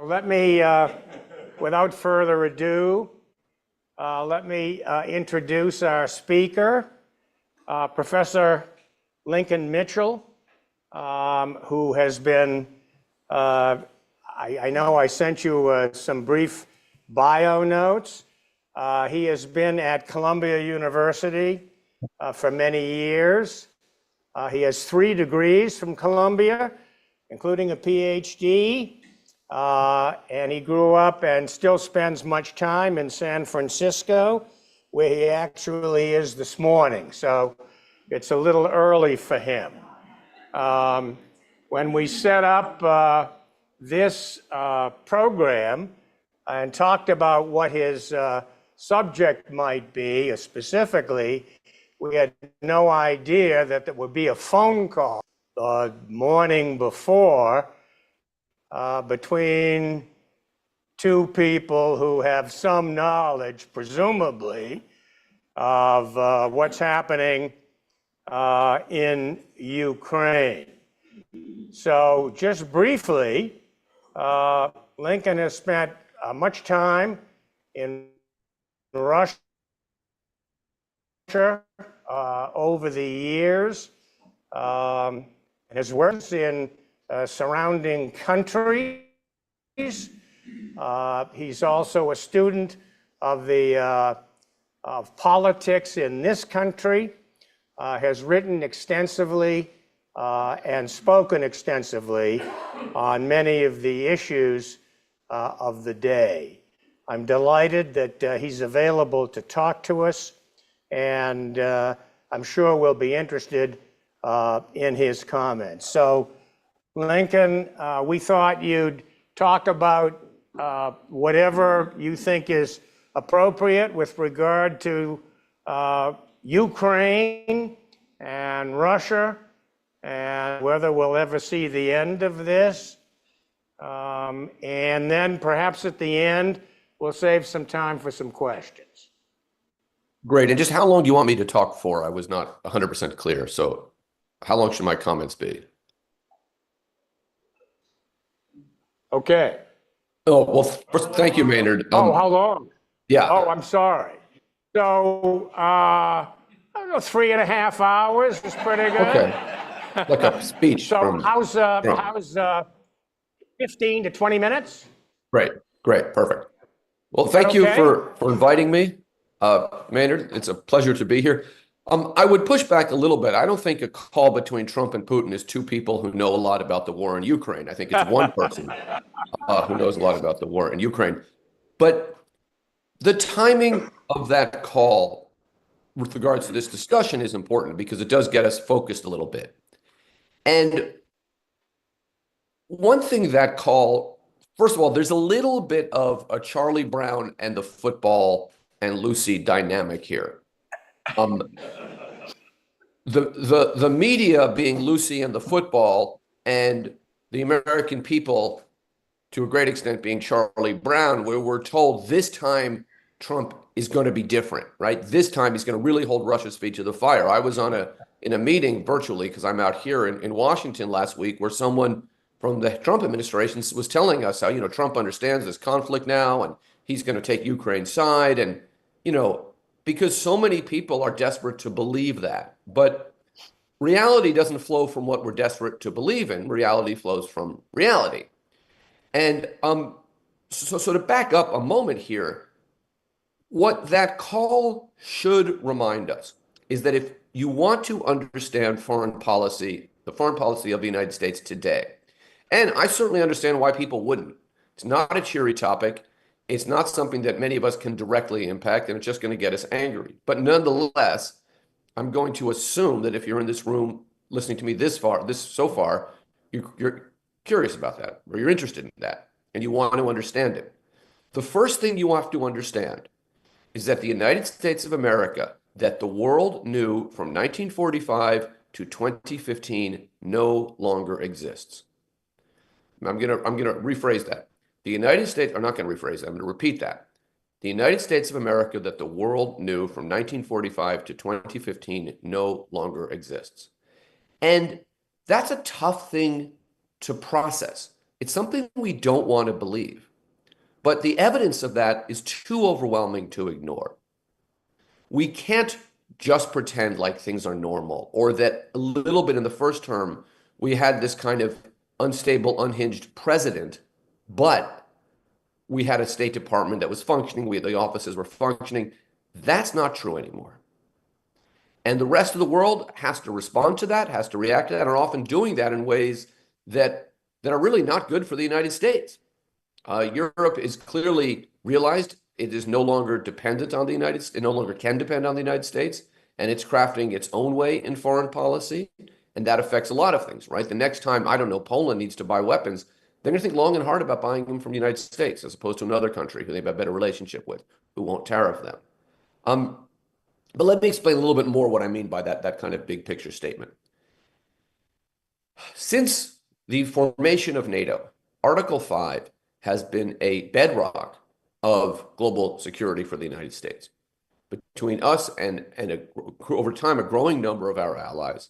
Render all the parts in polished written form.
Let me, without further ado, let me introduce our speaker, Professor Lincoln Mitchell, who has been, I know I sent you some brief bio notes. He has been at Columbia University for many years. He has 3 degrees from Columbia, including a PhD. And he grew up and still spends much time in San Francisco, where he actually is this morning. So it's a little early for him. When we set up this program and talked about what his subject might be, specifically, we had no idea that there would be a phone call the morning before between 2 people who have some knowledge, presumably, of what's happening in Ukraine. So just briefly, Lincoln has spent much time in Russia over the years, and has worked in surrounding countries. He's also a student of the of politics in this country, has written extensively and spoken extensively on many of the issues of the day. I'm delighted that he's available to talk to us, and I'm sure we'll be interested in his comments. So, Lincoln, we thought you'd talk about whatever you think is appropriate with regard to Ukraine and Russia, and whether we'll ever see the end of this. And then perhaps at the end, we'll save some time for some questions. Great. And just how long do you want me to talk for? I was not 100% clear. So how long should my comments be? Okay. Oh, well, first, thank you, Maynard. How long? Yeah. Oh, I'm sorry. So, I don't know, 3.5 hours is pretty good. Okay. Like a speech. So how's 15 to 20 minutes? Great. Perfect. Well, thank you for inviting me, Maynard. It's a pleasure to be here. I would push back a little bit. I don't think a call between Trump and Putin is 2 people who know a lot about the war in Ukraine. I think it's 1 person who knows a lot about the war in Ukraine. But the timing of that call with regards to this discussion is important because it does get us focused a little bit. And one thing that call, first of all, there's a little bit of a Charlie Brown and the football and Lucy dynamic here. The media being Lucy and the football, and the American people, to a great extent, being Charlie Brown, where we're told this time Trump is going to be different, right? This time he's going to really hold Russia's feet to the fire. I was in a meeting virtually, because I'm out here in Washington last week, where someone from the Trump administration was telling us how, Trump understands this conflict now, and he's going to take Ukraine's side, and, because so many people are desperate to believe that. But reality doesn't flow from what we're desperate to believe in. Reality flows from reality. And so to back up a moment here, what that call should remind us is that if you want to understand foreign policy, the foreign policy of the United States today, and I certainly understand why people wouldn't. It's not a cheery topic. It's not something that many of us can directly impact, and it's just going to get us angry. But nonetheless, I'm going to assume that if you're in this room listening to me so far, you're curious about that, or you're interested in that, and you want to understand it. The first thing you have to understand is that the United States of America, that the world knew from 1945 to 2015, no longer exists. I'm going to rephrase that. The United States, I'm not going to rephrase it, I'm going to repeat that. The United States of America that the world knew from 1945 to 2015 no longer exists. And that's a tough thing to process, It's something we don't want to believe. But the evidence of that is too overwhelming to ignore. We can't just pretend like things are normal, or that a little bit in the first term, we had this kind of unstable, unhinged president, but we had a State Department that was functioning, the offices were functioning. That's not true anymore. And the rest of the world has to respond to that, has to react to that, and are often doing that in ways that are really not good for the United States. Europe is clearly realized it is no longer dependent on the United States, it no longer can depend on the United States, and it's crafting its own way in foreign policy, and that affects a lot of things, right? The next time, I don't know, Poland needs to buy weapons, they're going to think long and hard about buying them from the United States as opposed to another country who they have a better relationship with, who won't tariff them. But let me explain a little bit more what I mean by that kind of big picture statement. Since the formation of NATO, Article 5 has been a bedrock of global security for the United States. Between us and over time, a growing number of our allies,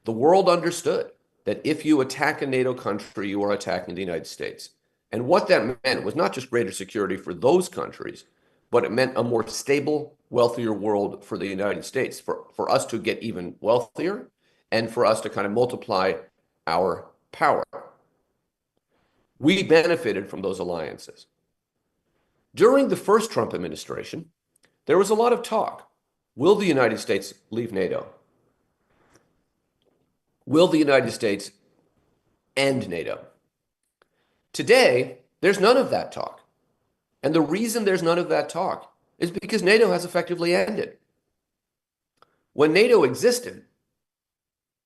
the world understood that if you attack a NATO country, you are attacking the United States. And what that meant was not just greater security for those countries, but it meant a more stable, wealthier world for the United States, for us to get even wealthier and for us to kind of multiply our power. We benefited from those alliances. During the first Trump administration, there was a lot of talk. Will the United States leave NATO? Will the United States end NATO? Today, there's none of that talk. And the reason there's none of that talk is because NATO has effectively ended. When NATO existed,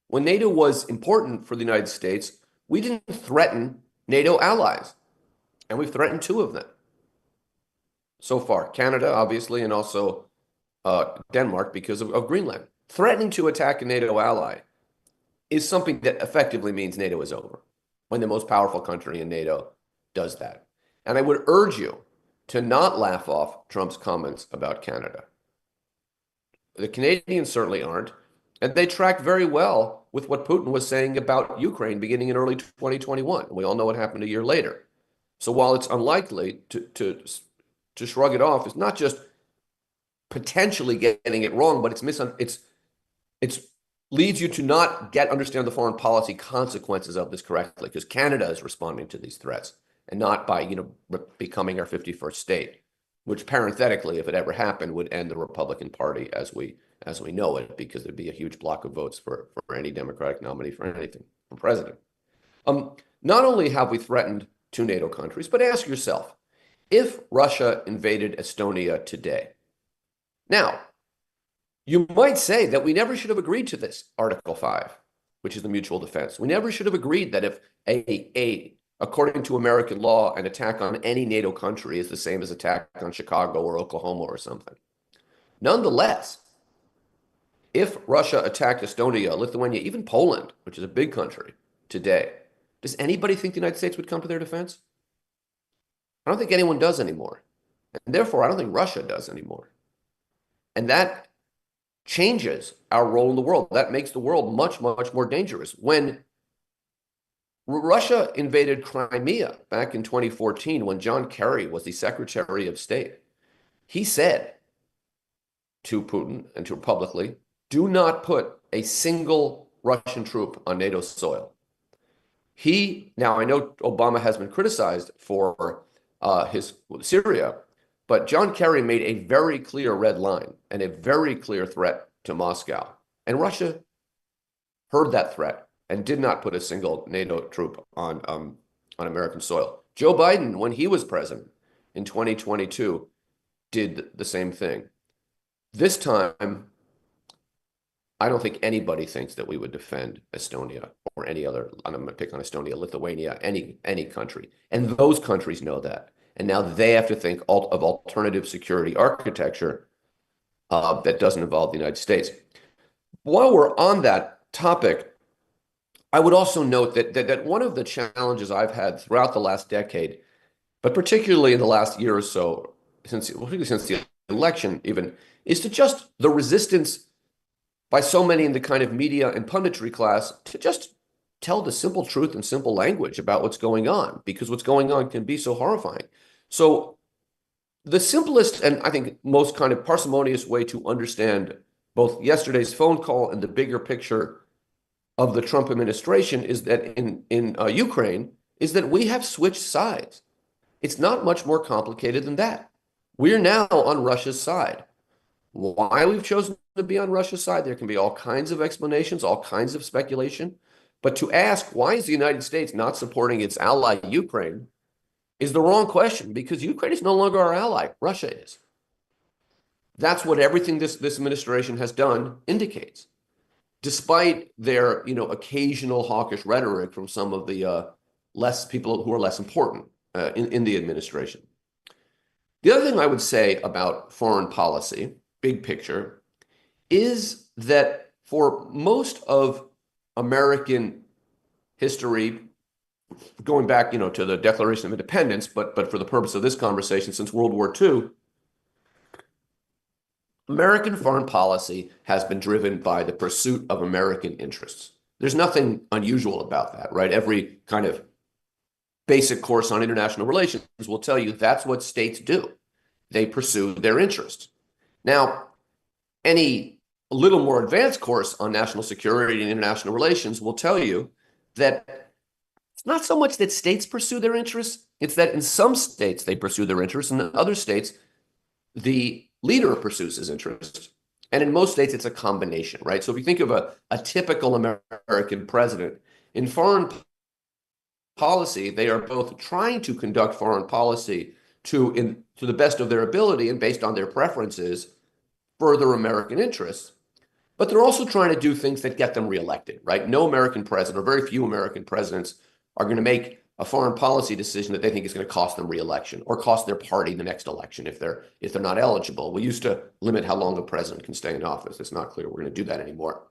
when NATO was important for the United States, we didn't threaten NATO allies, and we've threatened two of them so far. Canada, obviously, and also Denmark because of Greenland. Threatening to attack a NATO ally is something that effectively means NATO is over, when the most powerful country in NATO does that. And I would urge you to not laugh off Trump's comments about Canada. The Canadians certainly aren't, and they track very well with what Putin was saying about Ukraine beginning in early 2021. We all know what happened a year later. So while it's unlikely to shrug it off, it's not just potentially getting it wrong, but it's leads you to not understand the foreign policy consequences of this correctly, because Canada is responding to these threats and not by becoming our 51st state, which parenthetically, if it ever happened, would end the Republican Party as we know it, because there'd be a huge block of votes for any Democratic nominee for anything for president. Not only have we threatened two NATO countries, but ask yourself, if Russia invaded Estonia today, now, you might say that we never should have agreed to this Article 5, which is the mutual defense. We never should have agreed that if according to American law, an attack on any NATO country is the same as attack on Chicago or Oklahoma or something. Nonetheless, if Russia attacked Estonia, Lithuania, even Poland, which is a big country today, does anybody think the United States would come to their defense? I don't think anyone does anymore. And therefore, I don't think Russia does anymore. And that changes our role in the world. That makes the world much, much more dangerous. When Russia invaded Crimea back in 2014, when John Kerry was the Secretary of State, he said to Putin and to publicly, do not put a single Russian troop on NATO soil. Now I know Obama has been criticized for his Syria, but John Kerry made a very clear red line and a very clear threat to Moscow. And Russia heard that threat and did not put a single NATO troop on American soil. Joe Biden, when he was president in 2022, did the same thing. This time, I don't think anybody thinks that we would defend Estonia or any other, I'm going to pick on Estonia, Lithuania, any country. And those countries know that. And now they have to think of alternative security architecture that doesn't involve the United States. While we're on that topic, I would also note that one of the challenges I've had throughout the last decade, but particularly in the last year or so, particularly since the election even, is to just the resistance by so many in the kind of media and punditry class to just tell the simple truth in simple language about what's going on, because what's going on can be so horrifying. So the simplest and I think most kind of parsimonious way to understand both yesterday's phone call and the bigger picture of the Trump administration is that in Ukraine is that we have switched sides. It's not much more complicated than that. We're now on Russia's side. Why we've chosen to be on Russia's side, there can be all kinds of explanations, all kinds of speculation. But to ask, why is the United States not supporting its ally, Ukraine, is the wrong question, because Ukraine is no longer our ally. Russia is. That's what everything this administration has done indicates, despite their occasional hawkish rhetoric from some of the less people who are less important in the administration. The other thing I would say about foreign policy, big picture, is that for most of American history, going back, to the Declaration of Independence, but for the purpose of this conversation, since World War II, American foreign policy has been driven by the pursuit of American interests. There's nothing unusual about that, right? Every kind of basic course on international relations will tell you that's what states do. They pursue their interests. Now, any a little more advanced course on national security and international relations will tell you that it's not so much that states pursue their interests, it's that in some states they pursue their interests, and in other states the leader pursues his interests. And in most states it's a combination, right? So if you think of a typical American president, in foreign policy, they are both trying to conduct foreign policy to the best of their ability and based on their preferences, further American interests. But they're also trying to do things that get them reelected, right? No American president, or very few American presidents, are going to make a foreign policy decision that they think is going to cost them reelection or cost their party the next election if they're not eligible. We used to limit how long a president can stay in office. It's not clear we're going to do that anymore.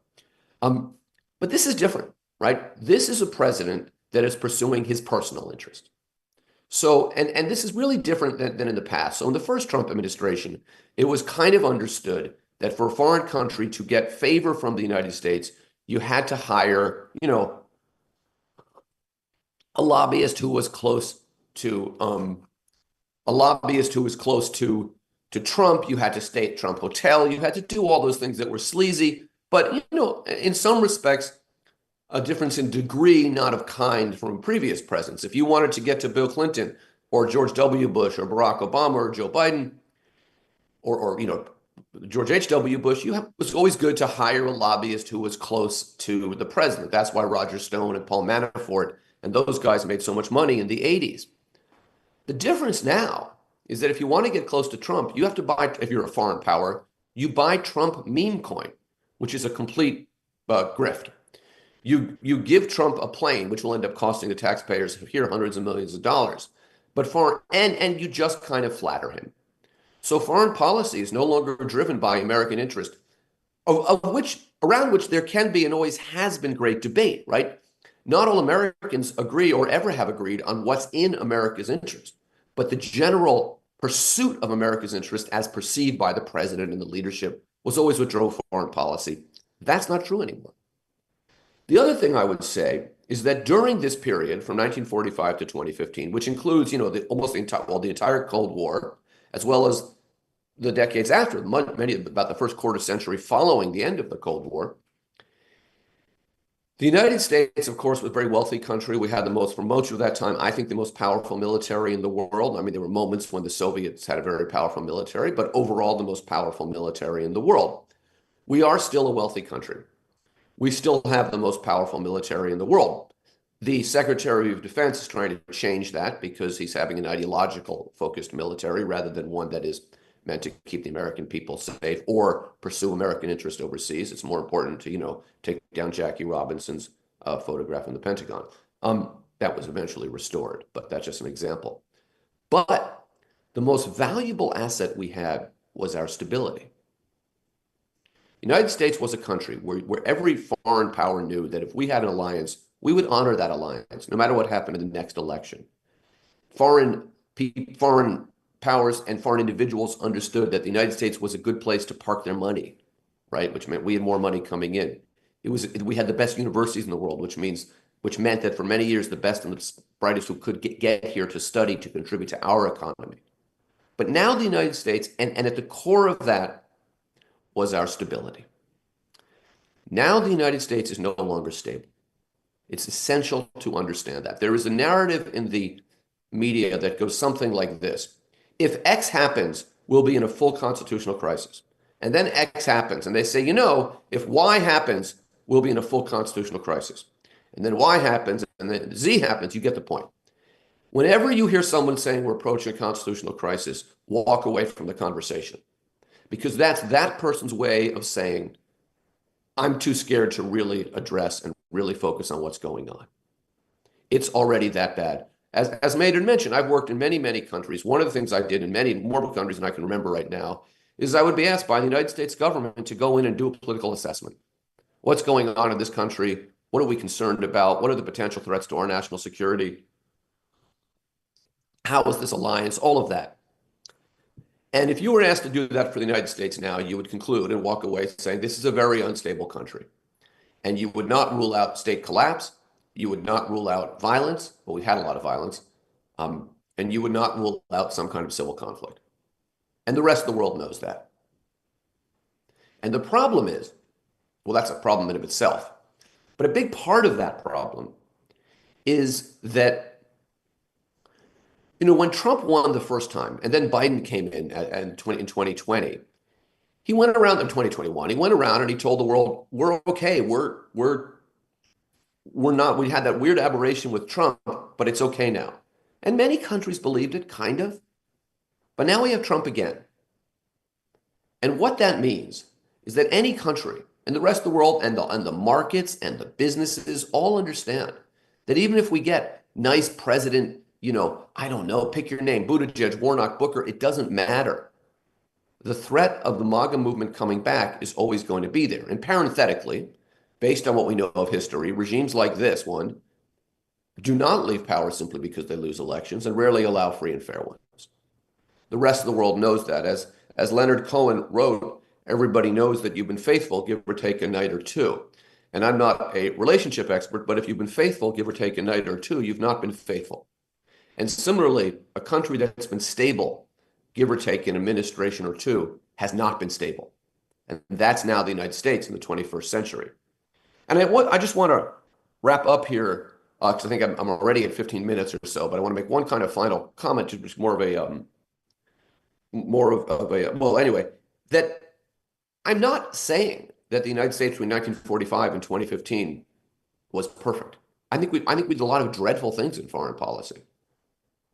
But this is different, right? This is a president that is pursuing his personal interest. So, and this is really different than in the past. So in the first Trump administration, it was kind of understood that for a foreign country to get favor from the United States, you had to hire, a lobbyist who was close to Trump. You had to stay at Trump Hotel. You had to do all those things that were sleazy, but in some respects, a difference in degree, not of kind, from previous presidents. If you wanted to get to Bill Clinton or George W. Bush or Barack Obama or Joe Biden or George H.W. Bush, it was always good to hire a lobbyist who was close to the president. That's why Roger Stone and Paul Manafort and those guys made so much money in the 80s. The difference now is that if you want to get close to Trump, you have to buy, if you're a foreign power, you buy Trump meme coin, which is a complete grift. You give Trump a plane, which will end up costing the taxpayers here hundreds of millions of dollars, and you just kind of flatter him. So foreign policy is no longer driven by American interest, around which there can be and always has been great debate, right? Not all Americans agree or ever have agreed on what's in America's interest, but the general pursuit of America's interest as perceived by the president and the leadership was always what drove foreign policy. That's not true anymore. The other thing I would say is that during this period from 1945 to 2015, which includes, the entire Cold War, as well as the decades after, about the first quarter century following the end of the Cold War, the United States, of course, was a very wealthy country. We had for most of that time, I think, the most powerful military in the world. I mean, there were moments when the Soviets had a very powerful military, but overall, the most powerful military in the world. We are still a wealthy country. We still have the most powerful military in the world. The Secretary of Defense is trying to change that because he's having an ideological focused military rather than one that is meant to keep the American people safe or pursue American interest overseas. It's more important to, take down Jackie Robinson's photograph in the Pentagon. That was eventually restored, but that's just an example. But the most valuable asset we had was our stability. The United States was a country where every foreign power knew that if we had an alliance, we would honor that alliance, no matter what happened in the next election. Foreign powers and foreign individuals understood that the United States was a good place to park their money, right? Which meant we had more money coming in. We had the best universities in the world, which means which meant that for many years, the best and the brightest who could get here to study to contribute to our economy. But now the United States, and at the core of that was our stability. Now the United States is no longer stable. It's essential to understand that. There is a narrative in the media that goes something like this. If X happens, we'll be in a full constitutional crisis. And then X happens, and they say, you know, if Y happens, we'll be in a full constitutional crisis. And then Y happens, and then Z happens, you get the point. Whenever you hear someone saying we're approaching a constitutional crisis, walk away from the conversation. Because that's that person's way of saying, I'm too scared to really address and really focus on what's going on. It's already that bad. As Maynard mentioned, I've worked in many, many countries. One of the things I did in many more countries than I can remember right now is I would be asked by the United States government to go in and do a political assessment. What's going on in this country? What are we concerned about? What are the potential threats to our national security? How is this alliance? All of that. And if you were asked to do that for the United States now, you would conclude and walk away saying this is a very unstable country. And you would not rule out state collapse. You would not rule out violence. Well, we've had a lot of violence. And you would not rule out some kind of civil conflict. And the rest of the world knows that. And the problem is, well, that's a problem in of itself. But a big part of that problem is that, you know, when Trump won the first time, and then Biden came in in 2020, he went around in 2021. He went around and he told the world, "We're okay. We're not. We had that weird aberration with Trump, but it's okay now." And many countries believed it, kind of. But now we have Trump again. And what that means is that any country and the rest of the world and the markets and the businesses all understand that even if we get nice president, you know, I don't know, pick your name, Buttigieg, Warnock, Booker, it doesn't matter. The threat of the MAGA movement coming back is always going to be there. And parenthetically, based on what we know of history, regimes like this one do not leave power simply because they lose elections and rarely allow free and fair ones. The rest of the world knows that. As Leonard Cohen wrote, everybody knows that you've been faithful, give or take a night or two. And I'm not a relationship expert, but if you've been faithful, give or take a night or two, you've not been faithful. And similarly, a country that's been stable, give or take an administration or two, has not been stable. And that's now the United States in the 21st century. And I just want to wrap up here, because I think I'm already at 15 minutes or so, but I want to make one kind of final comment, just more of a, well, anyway, that I'm not saying that the United States between 1945 and 2015 was perfect. I think we did a lot of dreadful things in foreign policy.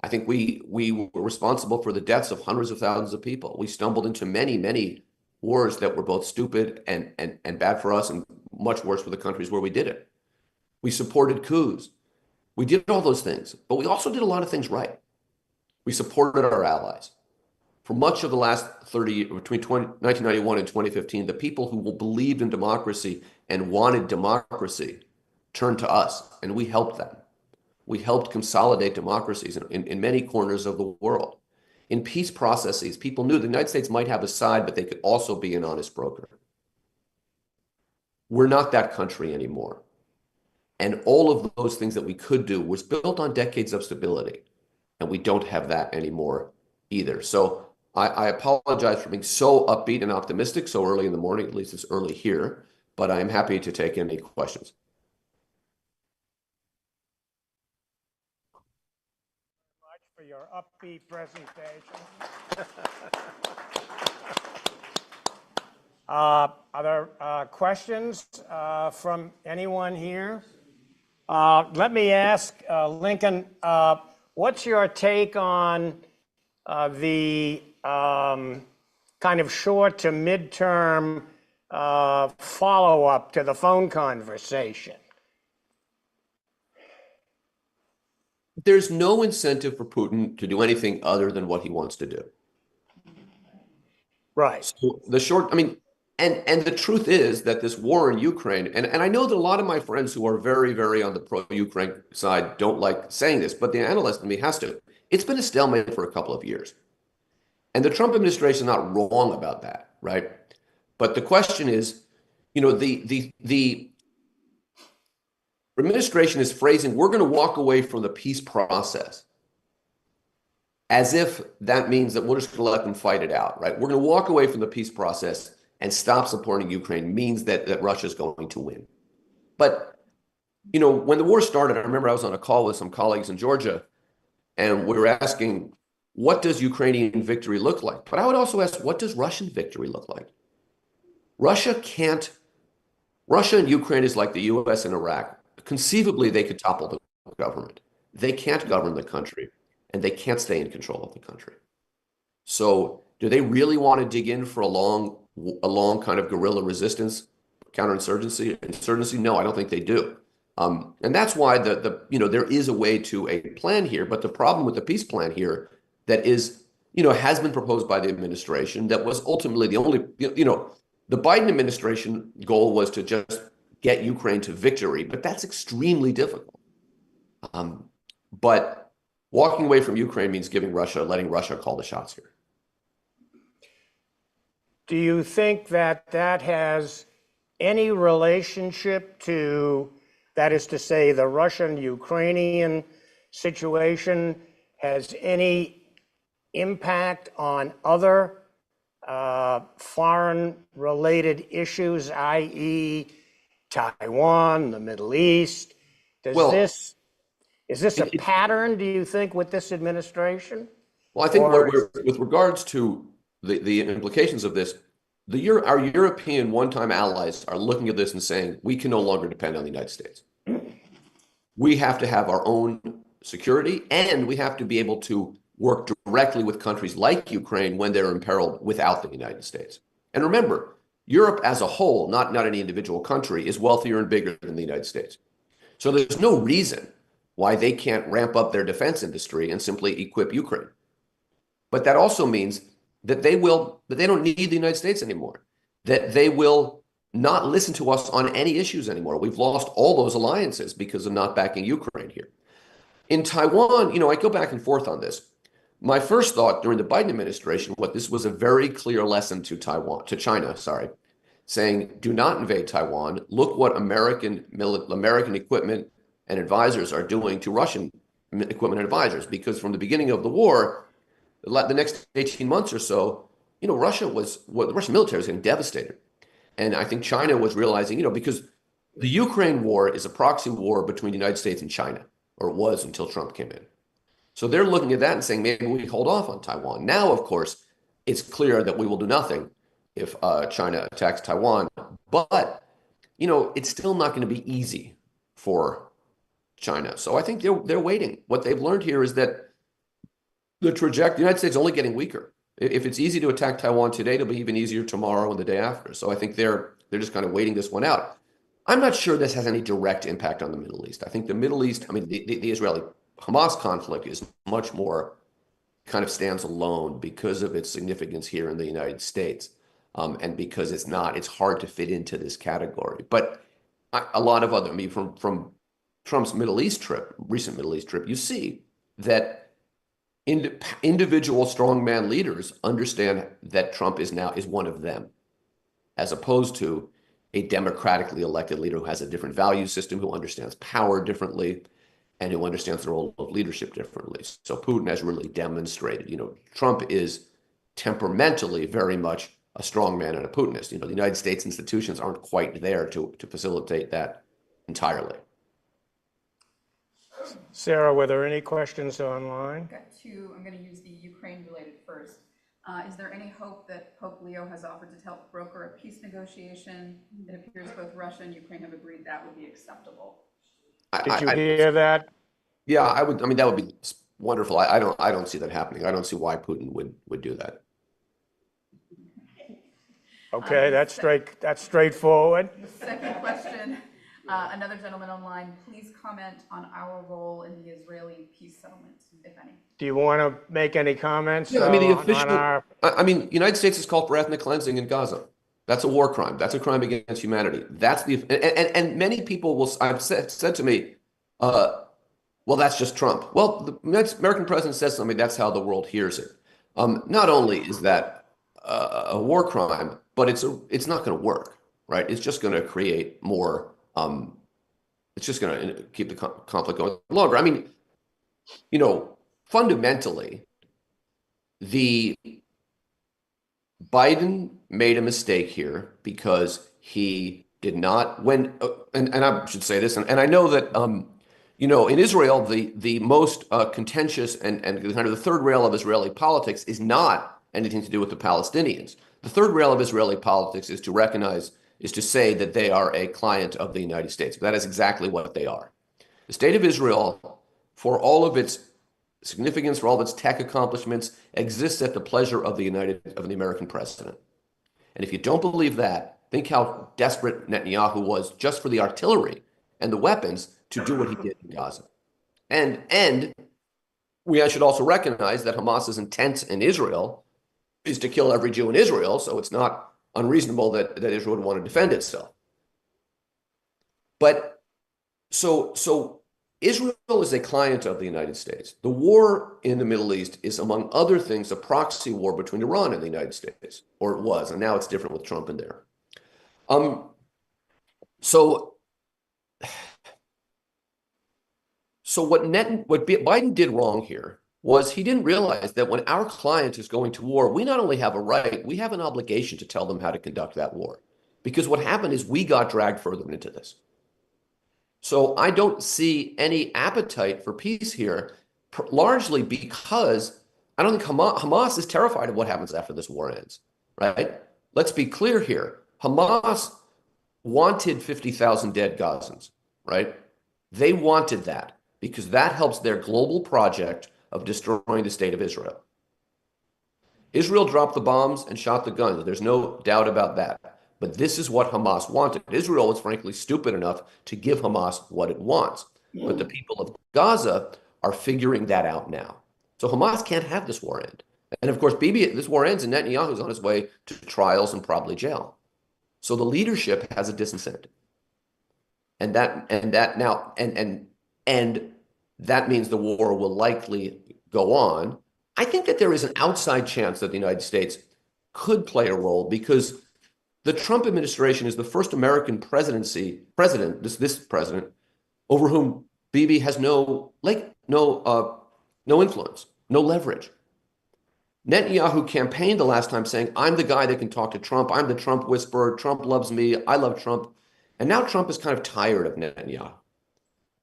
I think we were responsible for the deaths of hundreds of thousands of people. We stumbled into many, many wars that were both stupid and bad for us and much worse for the countries where we did it. We supported coups. We did all those things, but we also did a lot of things right. We supported our allies. For much of the last 30 years, between 1991 and 2015, the people who believed in democracy and wanted democracy turned to us, and we helped them. We helped consolidate democracies in many corners of the world. In peace processes, people knew the United States might have a side, but they could also be an honest broker. We're not that country anymore. And all of those things that we could do was built on decades of stability, and we don't have that anymore either. So I apologize for being so upbeat and optimistic so early in the morning, at least it's early here, but I'm happy to take any questions. For your upbeat presentation. Are there questions from anyone here? Let me ask Lincoln, what's your take on the kind of short to midterm follow-up to the phone conversation? There's no incentive for Putin to do anything other than what he wants to do. Right. So the short, I mean, and the truth is that this war in Ukraine, and I know that a lot of my friends who are very, very on the pro-Ukraine side don't like saying this, but the analyst in me has to. It's been a stalemate for a couple of years. And the Trump administration is not wrong about that, right? But the question is, you know, the administration is phrasing, we're going to walk away from the peace process as if that means that we're just going to let them fight it out, right? We're going to walk away from the peace process and stop supporting Ukraine means that Russia's going to win. But, you know, when the war started, I remember I was on a call with some colleagues in Georgia, and we were asking, what does Ukrainian victory look like? But I would also ask, what does Russian victory look like? Russia and Ukraine is like the US and Iraq. Conceivably, they could topple the government. They can't govern the country, and they can't stay in control of the country. So do they really want to dig in for a long kind of guerrilla resistance, insurgency? No, I don't think they do. And that's why there is a way to a plan here. But the problem with the peace plan here that is, has been proposed by the administration that was ultimately the only, the Biden administration goal was to just get Ukraine to victory, but that's extremely difficult. But walking away from Ukraine means letting Russia call the shots here. Do you think that has any relationship to, that is to say, the Russian-Ukrainian situation has any impact on other foreign-related issues, i.e. Taiwan, the Middle East? Is this a pattern, do you think, with this administration? Well, I think with regards to the implications of this, our European one-time allies are looking at this and saying, we can no longer depend on the United States. We have to have our own security, and we have to be able to work directly with countries like Ukraine when they're imperiled without the United States. And remember, Europe as a whole, not any individual country, is wealthier and bigger than the United States. So there's no reason why they can't ramp up their defense industry and simply equip Ukraine. But that also means that they don't need the United States anymore, that they will not listen to us on any issues anymore. We've lost all those alliances because of not backing Ukraine here. In Taiwan, I go back and forth on this. My first thought during the Biden administration, this was a very clear lesson to China, saying, do not invade Taiwan. Look what American equipment and advisors are doing to Russian equipment and advisors, because from the beginning of the war, the next 18 months or so, the Russian military was getting devastated. And I think China was realizing, because the Ukraine war is a proxy war between the United States and China, or it was until Trump came in. So they're looking at that and saying, maybe we hold off on Taiwan. Now, of course, it's clear that we will do nothing if China attacks Taiwan. But, it's still not going to be easy for China. So I think they're waiting. What they've learned here is that the United States is only getting weaker. If it's easy to attack Taiwan today, it'll be even easier tomorrow and the day after. So I think they're just kind of waiting this one out. I'm not sure this has any direct impact on the Middle East. I think the Middle East, the Israeli-Hamas conflict is much more kind of stands alone because of its significance here in the United States, and because it's hard to fit into this category. But a lot of other, from Trump's recent Middle East trip, you see that individual strongman leaders understand that Trump is one of them, as opposed to a democratically elected leader who has a different value system, who understands power differently, and who understands the role of leadership differently. So Putin has really demonstrated, Trump is temperamentally very much a strongman and a Putinist. The United States institutions aren't quite there to facilitate that entirely. Sarah, were there any questions online? I've got two. I'm going to use the Ukraine-related first. Is there any hope that Pope Leo has offered to help broker a peace negotiation? It appears both Russia and Ukraine have agreed that would be acceptable. Did you hear that? Yeah, I would. That would be wonderful. I don't see that happening. I don't see why Putin would do that. Okay, that's straightforward. Second question. Another gentleman online, please comment on our role in the Israeli peace settlement, if any. Do you want to make any comments? Yeah, the United States has called for ethnic cleansing in Gaza. That's a war crime. That's a crime against humanity. And many people I've said to me, well, that's just Trump. Well, the American president says something, that's how the world hears it. Not only is that a war crime, but it's not going to work, right? It's just going to create more It's just going to keep the conflict going longer. I mean, fundamentally, the Biden made a mistake here because he did not and I should say this, and I know that in Israel the most contentious and kind of the third rail of Israeli politics is not anything to do with the Palestinians. The third rail of Israeli politics is to say that they are a client of the United States. That is exactly what they are. The state of Israel, for all of its significance, for all of its tech accomplishments, exists at the pleasure of the American president. And if you don't believe that, think how desperate Netanyahu was just for the artillery and the weapons to do what he did in Gaza. And we should also recognize that Hamas's intent in Israel is to kill every Jew in Israel, so it's not unreasonable that Israel would want to defend itself. But so Israel is a client of the United States. The war in the Middle East is, among other things, a proxy war between Iran and the United States, or it was, and now it's different with Trump in there. So what Biden did wrong here was he didn't realize that when our client is going to war, we not only have a right, we have an obligation to tell them how to conduct that war. Because what happened is we got dragged further into this. So I don't see any appetite for peace here, largely because I don't think Hamas is terrified of what happens after this war ends, right? Let's be clear here. Hamas wanted 50,000 dead Gazans, right? They wanted that because that helps their global project of destroying the state of Israel. Israel dropped the bombs and shot the guns. There's no doubt about that. But this is what Hamas wanted. Israel was frankly stupid enough to give Hamas what it wants. But the people of Gaza are figuring that out now. So Hamas can't have this war end. And of course, this war ends and Netanyahu's on his way to trials and probably jail. So the leadership has a disincentive. And that means the war will likely go on. I think that there is an outside chance that the United States could play a role because the Trump administration is the first American president, this president, over whom Bibi has no influence, no leverage. Netanyahu campaigned the last time saying, I'm the guy that can talk to Trump. I'm the Trump whisperer. Trump loves me. I love Trump. And now Trump is kind of tired of Netanyahu.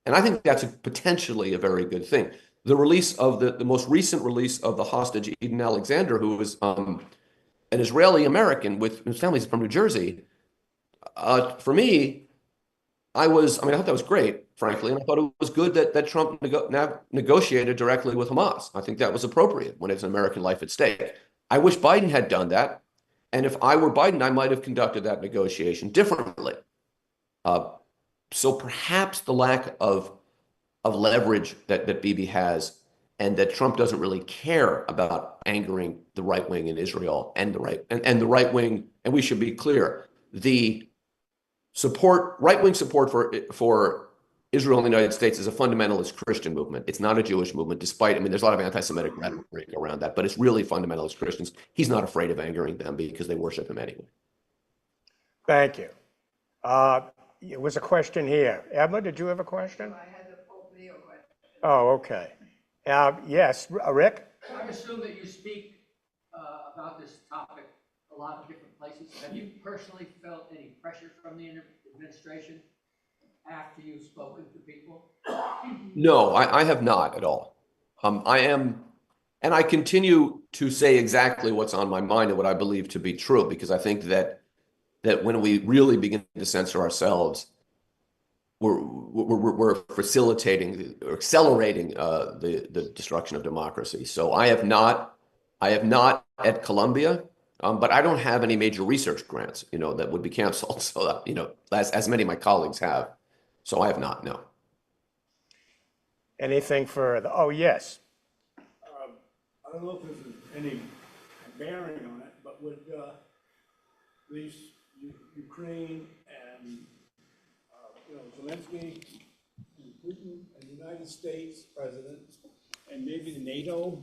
And I think that's potentially a very good thing. The release of the most recent release of the hostage, Eden Alexander, who was an Israeli American with his family's from New Jersey. For me, I thought that was great, frankly, and I thought it was good that Trump negotiated directly with Hamas. I think that was appropriate when it's an American life at stake. I wish Biden had done that, and if I were Biden, I might have conducted that negotiation differently. So perhaps the lack of leverage that Bibi has, and that Trump doesn't really care about angering the right wing in Israel and the right wing, and we should be clear, the right wing support for Israel and the United States is a fundamentalist Christian movement. It's not a Jewish movement, there's a lot of anti-Semitic rhetoric around that, but it's really fundamentalist Christians. He's not afraid of angering them because they worship him anyway. Thank you. There was a question here. Emma, did you have a question? I had the Pope Leo question. Oh, okay. Yes, Rick? I assume that you speak about this topic a lot of different places. Have you personally felt any pressure from the administration after you've spoken to people? No, I have not at all. And I continue to say exactly what's on my mind and what I believe to be true, because I think that when we really begin to censor ourselves, we're facilitating or accelerating the destruction of democracy. So I have not at Columbia, but I don't have any major research grants, that would be canceled. So as many of my colleagues have. So I have not, no. Anything further? Oh, yes. I don't know if this is any bearing on it, but would these Ukraine and Zelensky and Putin and the United States president and maybe the NATO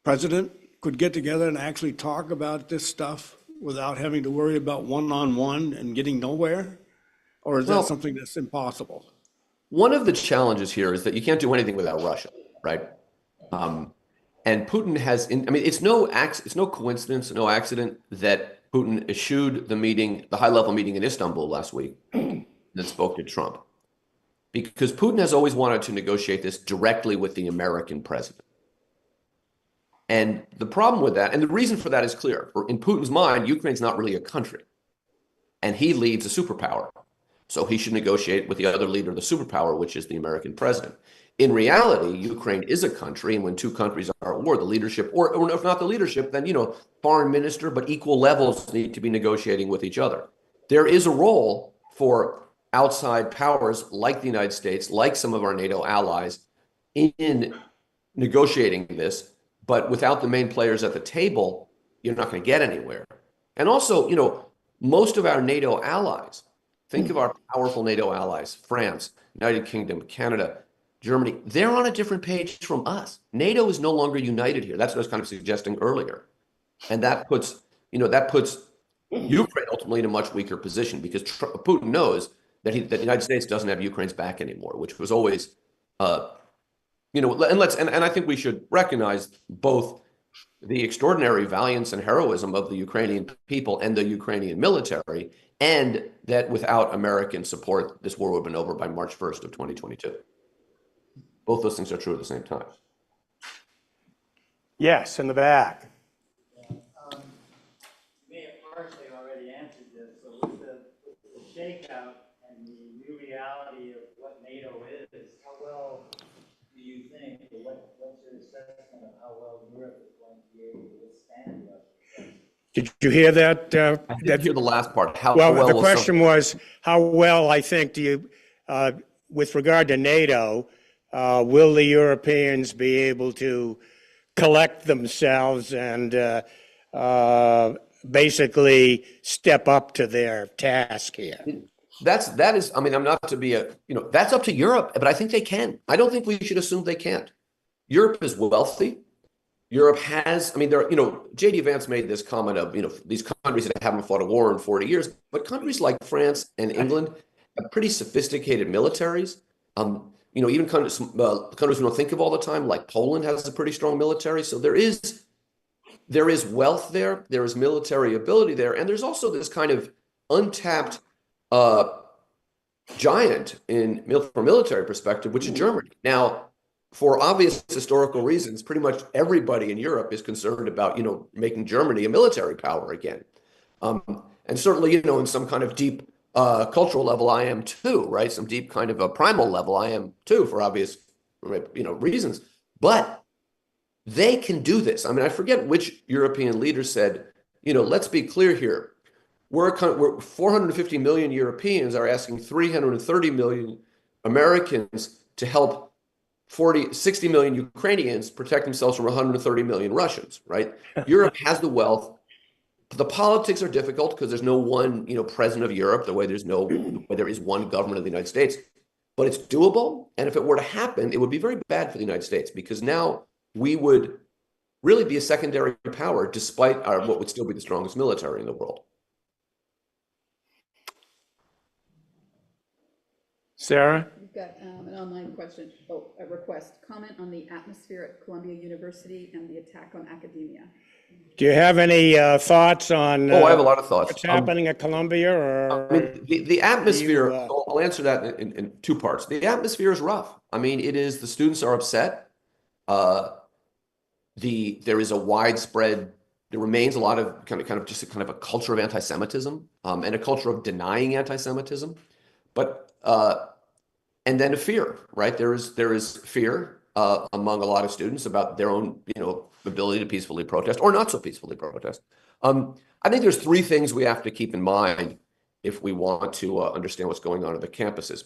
president could get together and actually talk about this stuff without having to worry about one-on-one and getting nowhere? Or is Well, that something that's impossible? one of the challenges here is that you can't do anything without Russia, right? And Putin has, I mean, it's no coincidence, no accident that Putin eschewed the meeting, the high-level meeting in Istanbul last week that spoke to Trump. Because Putin has always wanted to negotiate this directly with the American president. And the problem with that, and the reason for that is clear. In Putin's mind, Ukraine's not really a country. And he leads a superpower. So he should negotiate with the other leader of the superpower, which is the American president. In reality, Ukraine is a country, and when two countries are at war, the leadership, or if not the leadership, then, foreign minister, but equal levels need to be negotiating with each other. There is a role for outside powers like the United States, like some of our NATO allies, in negotiating this, but without the main players at the table, you're not going to get anywhere. And also, most of our NATO allies, think of our powerful NATO allies, France, United Kingdom, Canada, Germany, they're on a different page from us. NATO is no longer united here. That's what I was kind of suggesting earlier. And that puts Ukraine ultimately in a much weaker position because Putin knows that the United States doesn't have Ukraine's back anymore, which was always, and I think we should recognize both the extraordinary valiance and heroism of the Ukrainian people and the Ukrainian military, and that without American support, this war would have been over by March 1st of 2022. Both those things are true at the same time. Yes, in the back. You may have partially already answered this, so with the shakeout and the new reality of what NATO is, how well do you think, or what's your assessment of how well Europe is going to be able to withstand Russia? Did you hear that? I didn't hear the last part. Well, the question was, how well, I think, do you, with regard to NATO, will the Europeans be able to collect themselves and basically step up to their task here? That is, I mean, I'm not to be that's up to Europe, but I think they can. I don't think we should assume they can't. Europe is wealthy. Europe has, I mean, J.D. Vance made this comment of, these countries that haven't fought a war in 40 years, but countries like France and England have pretty sophisticated militaries. Even countries we don't think of all the time, like Poland, has a pretty strong military. So there is wealth there. There is military ability there. And there's also this kind of untapped giant from a military perspective, which is Germany. Now, for obvious historical reasons, pretty much everybody in Europe is concerned about, making Germany a military power again. And certainly, in some kind of deep cultural level, I am too, right? Some deep kind of a primal level, I am too, for obvious, reasons. But they can do this. I mean, I forget which European leader said, let's be clear here. We're 450 million Europeans are asking 330 million Americans to help 60 million Ukrainians protect themselves from 130 million Russians, right? Europe has the wealth. The politics are difficult because there's no one, president of Europe, the way there is one government of the United States, but it's doable. And if it were to happen, it would be very bad for the United States because now we would really be a secondary power despite what would still be the strongest military in the world. Sarah? We've got an online question, a request. Comment on the atmosphere at Columbia University and the attack on academia. Do you have any thoughts on I have a lot of thoughts. what's happening at Columbia? Or I mean, the atmosphere, I'll answer that in two parts. The atmosphere is rough. I mean, the students are upset. There is a widespread, there remains a lot of kind of just a kind of a culture of anti-Semitism and a culture of denying anti-Semitism. But and then a fear, right? There is fear among a lot of students about their own, ability to peacefully protest or not so peacefully protest. I think there's three things we have to keep in mind if we want to understand what's going on at the campuses.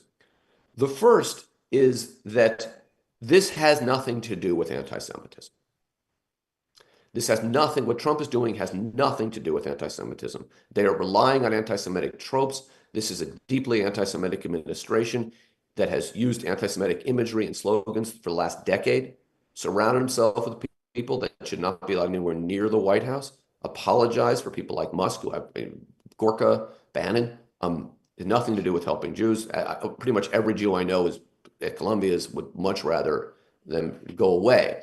The first is that this has nothing to do with anti-Semitism. What Trump is doing has nothing to do with anti-Semitism. They are relying on anti-Semitic tropes. This is a deeply anti-Semitic administration that has used anti-Semitic imagery and slogans for the last decade, surrounded himself with people that should not be allowed anywhere near the White House. apologize for people like Musk, Gorka, Bannon. It has nothing to do with helping Jews. Pretty much every Jew I know is at Columbia would much rather them go away.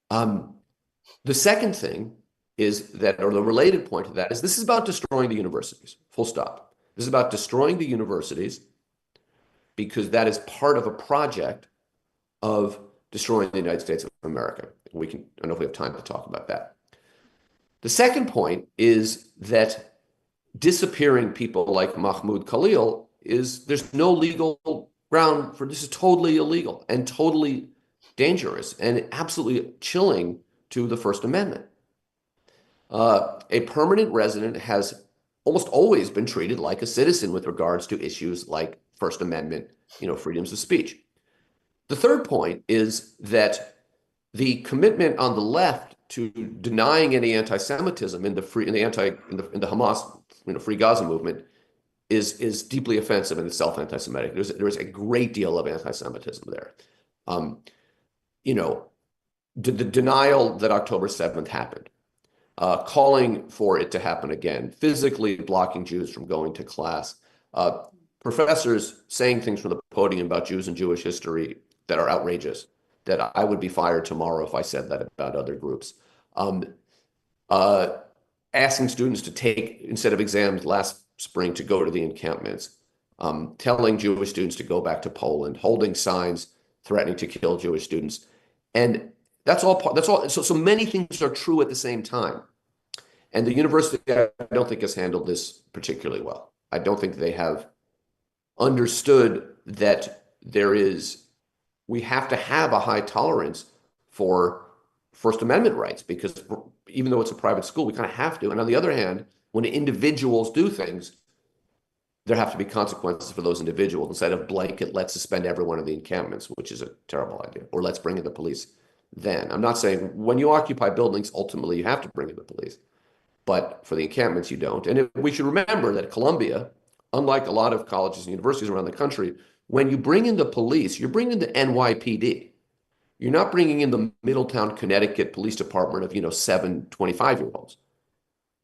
The second thing is that, or the related point to that, is this is about destroying the universities, full stop. This is about destroying the universities because that is part of a project of destroying the United States of America. I don't know if we have time to talk about that. The second point is that disappearing people like Mahmoud Khalil there's no legal ground for this. Is totally illegal and totally dangerous and absolutely chilling to the First Amendment. A permanent resident has almost always been treated like a citizen with regards to issues like First Amendment, freedoms of speech. The third point is that the commitment on the left to denying any anti-Semitism in the Hamas, Free Gaza movement is deeply offensive and itself anti-Semitic. There's a great deal of anti-Semitism there. The denial that October 7th happened, calling for it to happen again, physically blocking Jews from going to class, professors saying things from the podium about Jews and Jewish history that are outrageous, that I would be fired tomorrow if I said that about other groups. Asking students to take, instead of exams last spring, to go to the encampments, telling Jewish students to go back to Poland, holding signs threatening to kill Jewish students. And that's all. So many things are true at the same time. And the university, I don't think, has handled this particularly well. I don't think they have understood that we have to have a high tolerance for First Amendment rights, because even though it's a private school, we kind of have to. And on the other hand, when individuals do things, there have to be consequences for those individuals instead of blanket, let's suspend everyone in the encampments, which is a terrible idea, or let's bring in the police then. I'm not saying when you occupy buildings, ultimately you have to bring in the police, but for the encampments, you don't. And we should remember that Columbia, unlike a lot of colleges and universities around the country, when you bring in the police, you're bringing the NYPD. You're not bringing in the Middletown, Connecticut Police Department of 7 25-year-olds.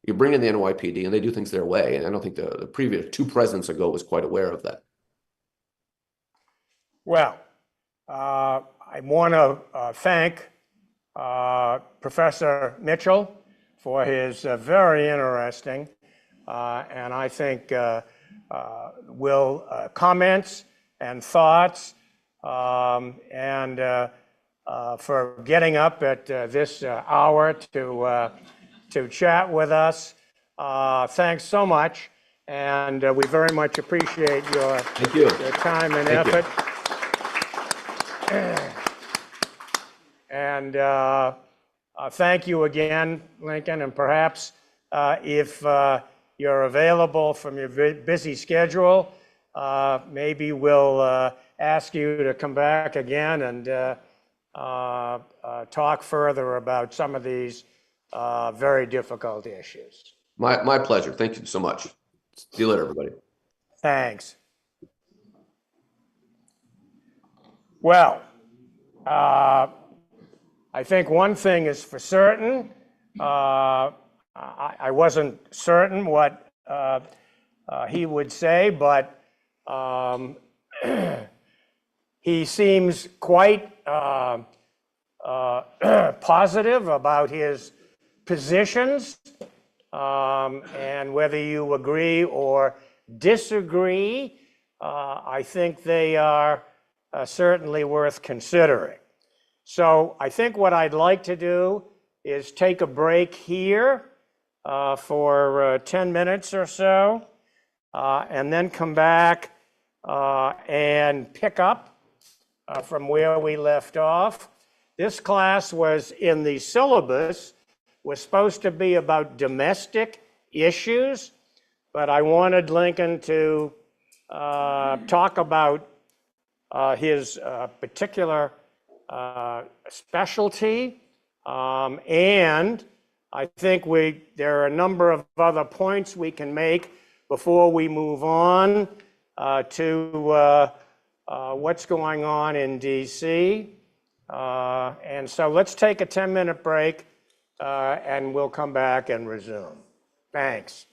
You bring in the NYPD and they do things their way. And I don't think the previous 2 presidents ago was quite aware of that. Well, I want to thank Professor Mitchell for his very interesting and I think comments and thoughts, and for getting up at this hour to chat with us. Thanks so much, and we very much appreciate your time and effort. And thank you again, Lincoln, and perhaps if you're available from your busy schedule, maybe we'll ask you to come back again and talk further about some of these very difficult issues. My pleasure. Thank you so much. See you later, everybody. Thanks. Well, I think one thing is for certain. I wasn't certain what he would say, but he seems quite positive about his positions, and whether you agree or disagree, I think they are certainly worth considering. So I think what I'd like to do is take a break here for 10 minutes or so, and then come back and pick up from where we left off. This class was in the syllabus, was supposed to be about domestic issues, but I wanted Lincoln to talk about his particular specialty, and I think there are a number of other points we can make before we move on to what's going on in DC. And so let's take a 10-minute break, and we'll come back and resume. Thanks.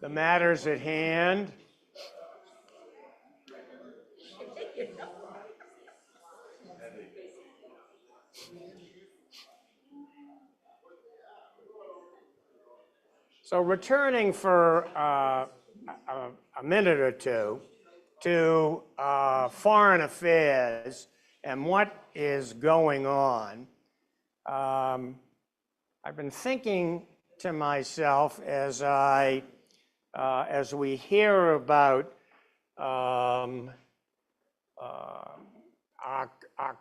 the matters at hand. So returning for a minute or two to foreign affairs and what is going on, I've been thinking to myself as we hear about our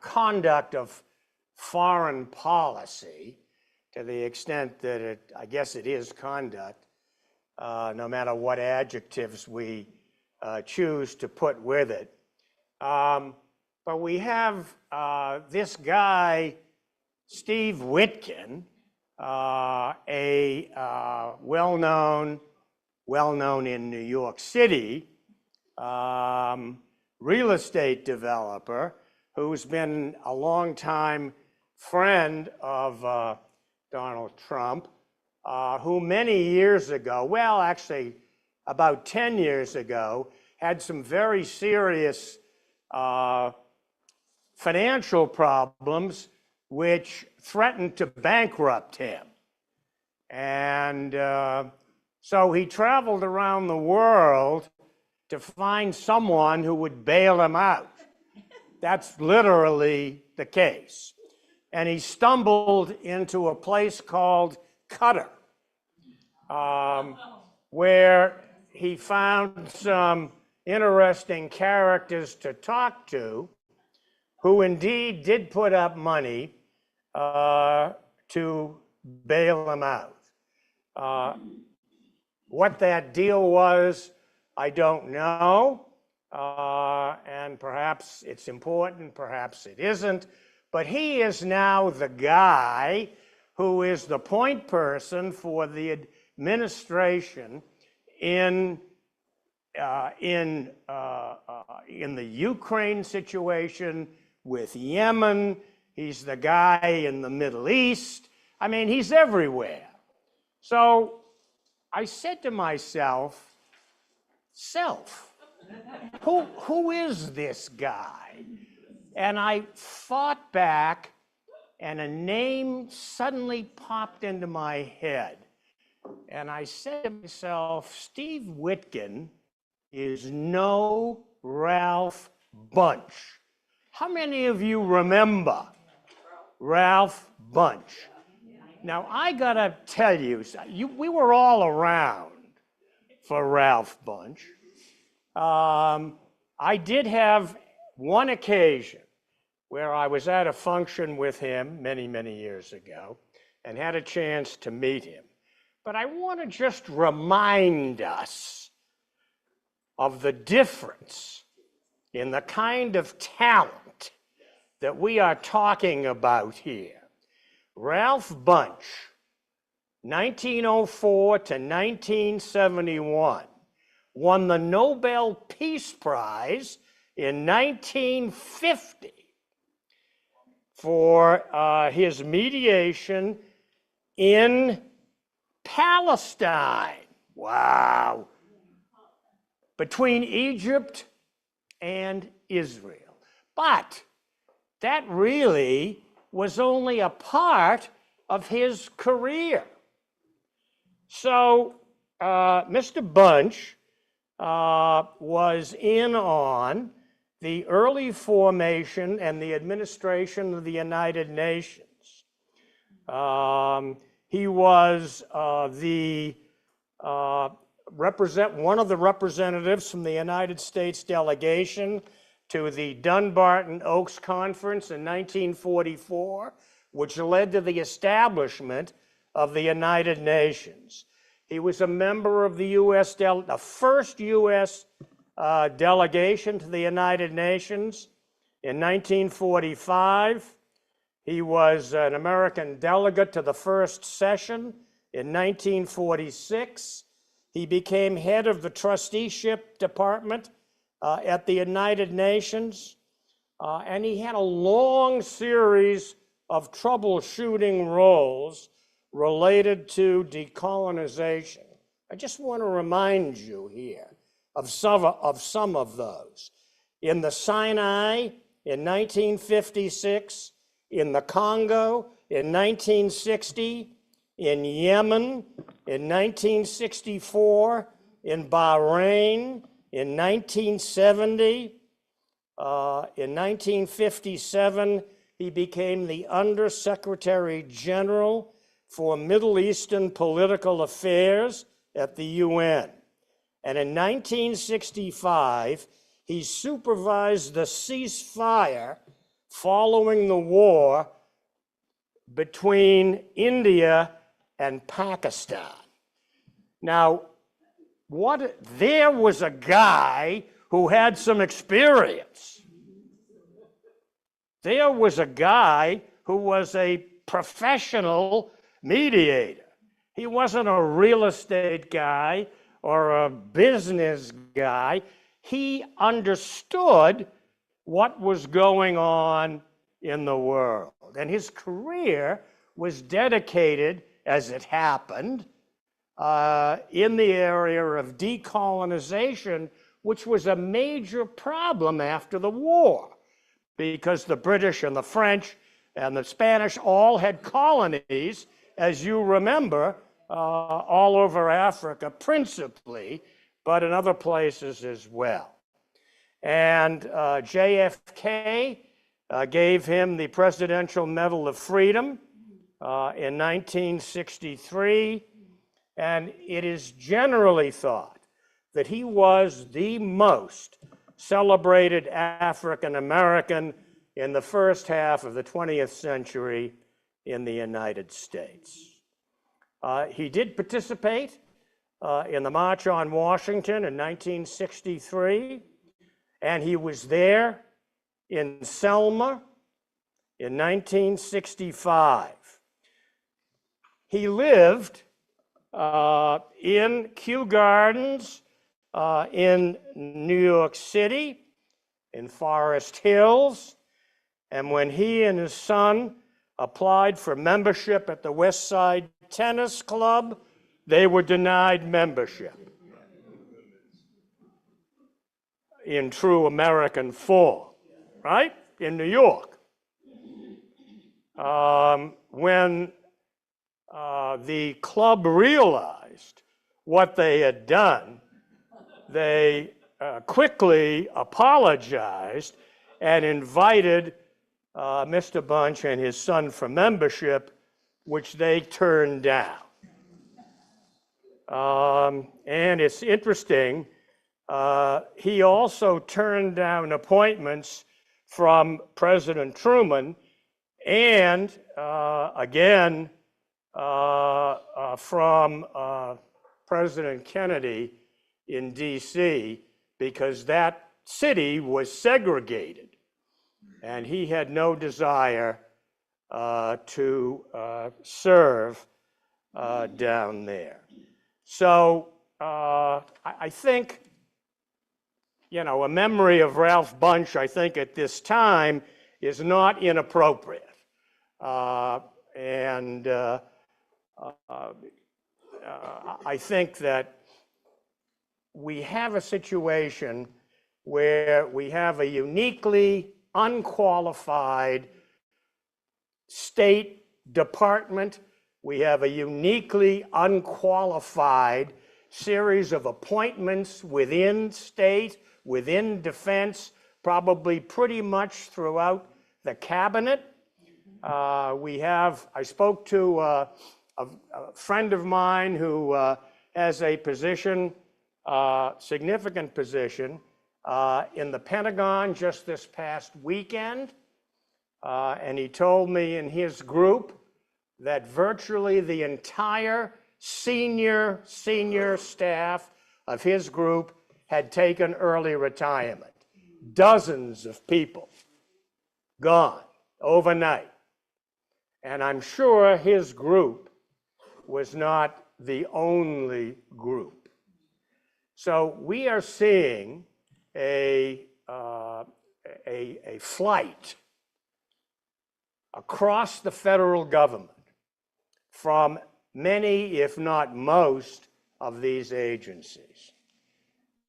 conduct of foreign policy, to the extent that I guess it is conduct, no matter what adjectives we choose to put with it. But we have this guy, Steve Witkin, a well-known in New York City, real estate developer who's been a long-time friend of Donald Trump, who many years ago, well, actually about 10 years ago, had some very serious financial problems which threatened to bankrupt him. And so he traveled around the world to find someone who would bail him out. That's literally the case. And he stumbled into a place called Qatar, where he found some interesting characters to talk to, who indeed did put up money to bail him out. What that deal was, I don't know, and perhaps it's important, perhaps it isn't, but he is now the guy who is the point person for the administration in the Ukraine situation, with Yemen. He's the guy in the Middle East. I mean, he's everywhere. So I said to myself, who is this guy? And I thought back, and a name suddenly popped into my head. And I said to myself, Steve Witkin is no Ralph Bunche. How many of you remember Ralph Bunche? Now, I gotta tell you, we were all around for Ralph Bunche. I did have one occasion where I was at a function with him many, many years ago and had a chance to meet him. But I want to just remind us of the difference in the kind of talent that we are talking about here. Ralph Bunche, 1904 to 1971, won the Nobel Peace Prize in 1950 for his mediation in Palestine. Wow. Between Egypt and Israel. But that really was only a part of his career. So Mr. Bunche was in on the early formation and the administration of the United Nations. He was one of the representatives from the United States delegation to the Dunbarton Oaks Conference in 1944, which led to the establishment of the United Nations. He was a member of the the first U.S. Delegation to the United Nations in 1945. He was an American delegate to the first session in 1946. He became head of the trusteeship department at the United Nations, and he had a long series of troubleshooting roles related to decolonization I just want to remind you here of some of those. In the Sinai in 1956, in the Congo in 1960, in Yemen in 1964, in Bahrain in 1970, in 1957, he became the Undersecretary General for Middle Eastern Political Affairs at the UN. And in 1965, he supervised the ceasefire following the war between India and Pakistan. Now, there was a guy who had some experience. There was a guy who was a professional mediator. He wasn't a real estate guy or a business guy. He understood what was going on in the world. And his career was dedicated, as it happened, in the area of decolonization, which was a major problem after the war, because the British and the French and the Spanish all had colonies, as you remember, all over Africa principally, but in other places as well. And JFK gave him the Presidential Medal of Freedom in 1963, and it is generally thought that he was the most celebrated African American in the first half of the 20th century in the United States. He did participate in the March on Washington in 1963, and he was there in Selma in 1965. He lived in Kew Gardens in New York City, in Forest Hills, and when he and his son applied for membership at the West Side Tennis Club, they were denied membership. In true American form, right? In New York. When the club realized what they had done, they quickly apologized and invited Mr. Bunch and his son for membership, which they turned down. And it's interesting, he also turned down appointments from President Truman and again from President Kennedy in DC, because that city was segregated and he had no desire to serve down there. So I think, you know, a memory of Ralph Bunch, I think at this time, is not inappropriate. And I think that we have a situation where we have a uniquely unqualified State Department. We have a uniquely unqualified series of appointments within state, within defense, probably pretty much throughout the cabinet. I spoke to a friend of mine who has a position, significant position, in the Pentagon just this past weekend. And he told me in his group that virtually the entire senior staff of his group had taken early retirement. Dozens of people gone overnight. And I'm sure his group was not the only group. So we are seeing a flight across the federal government from many, if not most, of these agencies.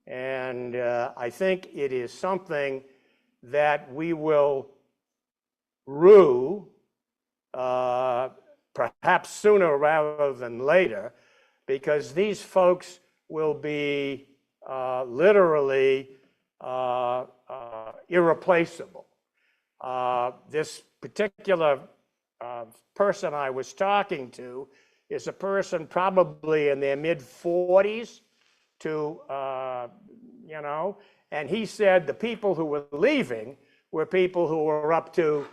And I think it is something that we will rue, perhaps sooner rather than later, because these folks will be literally irreplaceable. This particular person I was talking to is a person probably in their mid-40s to, and he said the people who were leaving were people who were up to,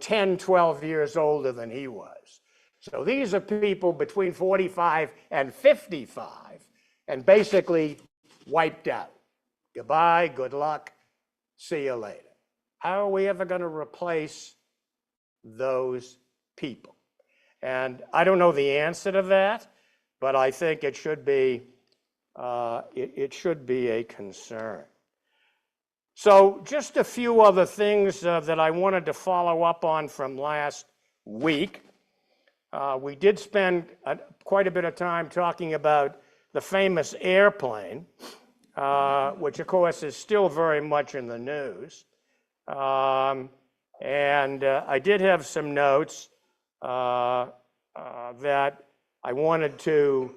10, 12 years older than he was. So these are people between 45 and 55 and basically wiped out. Goodbye, good luck, see you later. How are we ever going to replace those people? And I don't know the answer to that, but I think it should be a concern. So just a few other things that I wanted to follow up on from last week. We did spend quite a bit of time talking about the famous airplane, which of course is still very much in the news. And I did have some notes that I wanted to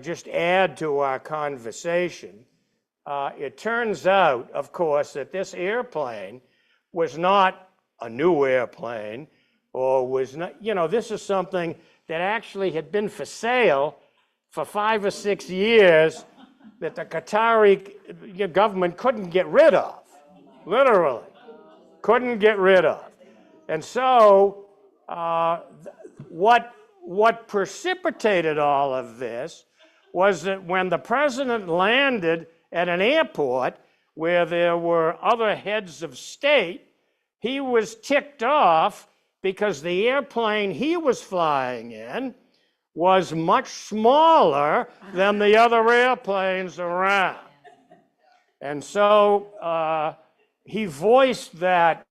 just add to our conversation. It turns out, of course, that this airplane was not a new airplane, or was not, this is something that actually had been for sale for 5 or 6 years that the Qatari government couldn't get rid of, literally, couldn't get rid of. And so what precipitated all of this was that when the president landed at an airport where there were other heads of state, he was ticked off because the airplane he was flying in was much smaller than the other airplanes around. And so he voiced that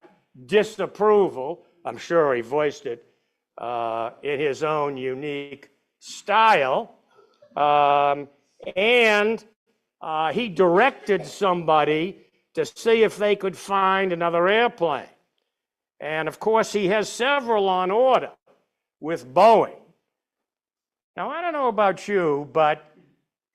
disapproval. I'm sure he voiced it in his own unique style. And he directed somebody to see if they could find another airplane. And of course, he has several on order with Boeing. Now, I don't know about you, but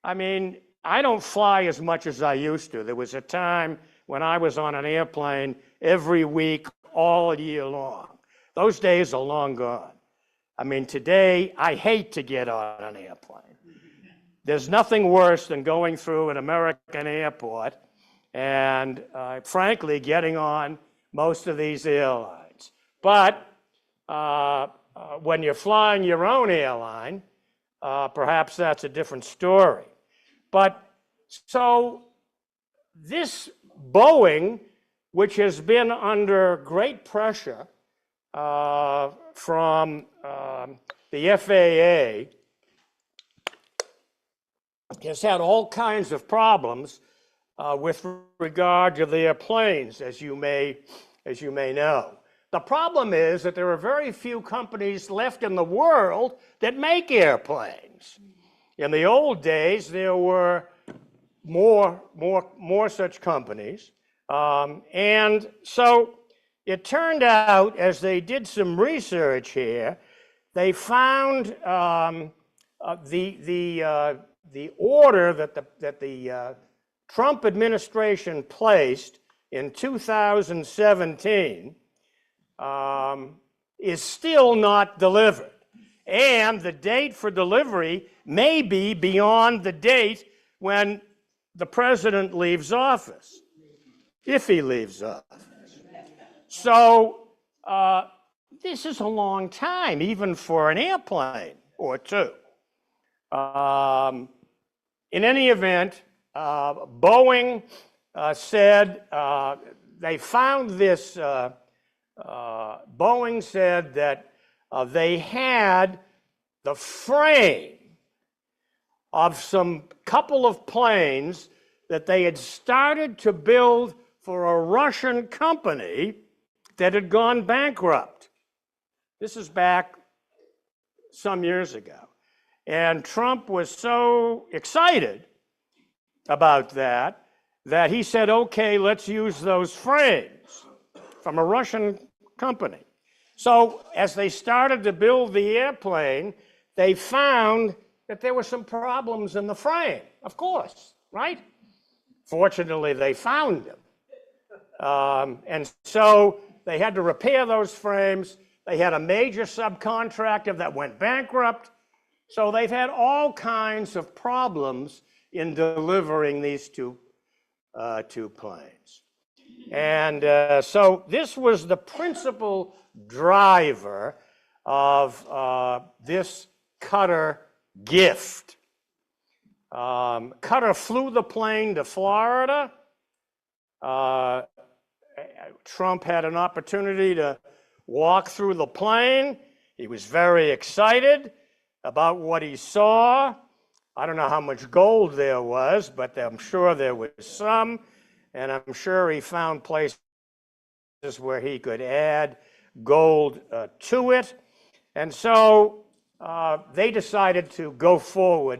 I mean, I don't fly as much as I used to. There was a time when I was on an airplane every week, all year long. Those days are long gone. I mean, today, I hate to get on an airplane. There's nothing worse than going through an American airport and, frankly, getting on most of these airlines. But when you're flying your own airline, perhaps that's a different story. But so this Boeing, which has been under great pressure from the FAA, has had all kinds of problems with regard to their planes, as you may know. The problem is that there are very few companies left in the world that make airplanes. In the old days, there were more such companies. And so it turned out, as they did some research here, they found the order that the Trump administration placed in 2017 is still not delivered. And the date for delivery may be beyond the date when the president leaves office, if he leaves office. So this is a long time, even for an airplane or two. In any event, Boeing said they found this. Boeing said that they had the frame of some couple of planes that they had started to build for a Russian company that had gone bankrupt. This is back some years ago. And Trump was so excited about that he said, okay, let's use those frames from a Russian company. So as they started to build the airplane, they found that there were some problems in the frame, of course, right? Fortunately, they found them. And so they had to repair those frames. They had a major subcontractor that went bankrupt. So they've had all kinds of problems in delivering these two planes. And so this was the principal driver of this Cutter gift. Cutter flew the plane to Florida. Trump had an opportunity to walk through the plane. He was very excited about what he saw. I don't know how much gold there was, but I'm sure there was some. And I'm sure he found places where he could add gold to it. And so they decided to go forward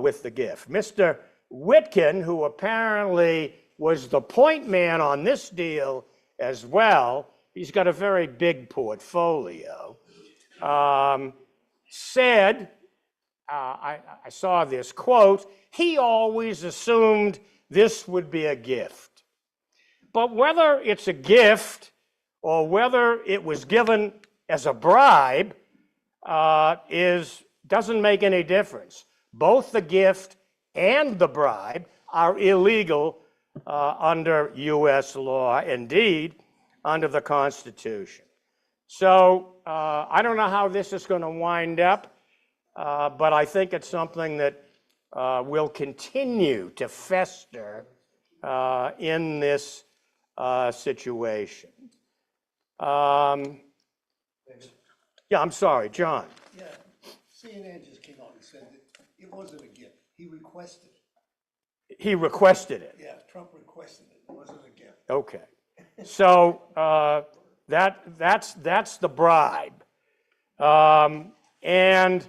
with the gift. Mr. Whitkin, who apparently was the point man on this deal as well, he's got a very big portfolio, said, I saw this quote, he always assumed this would be a gift. But whether it's a gift or whether it was given as a bribe doesn't make any difference. Both the gift and the bribe are illegal under U.S. law, indeed, under the Constitution. So I don't know how this is going to wind up, but I think it's something that will continue to fester in this situation. Yeah, I'm sorry, John. Yeah, CNN just came out and said that it wasn't a gift. He requested it. He requested it. Yeah, Trump requested it. It wasn't a gift. Okay. So that's the bribe. And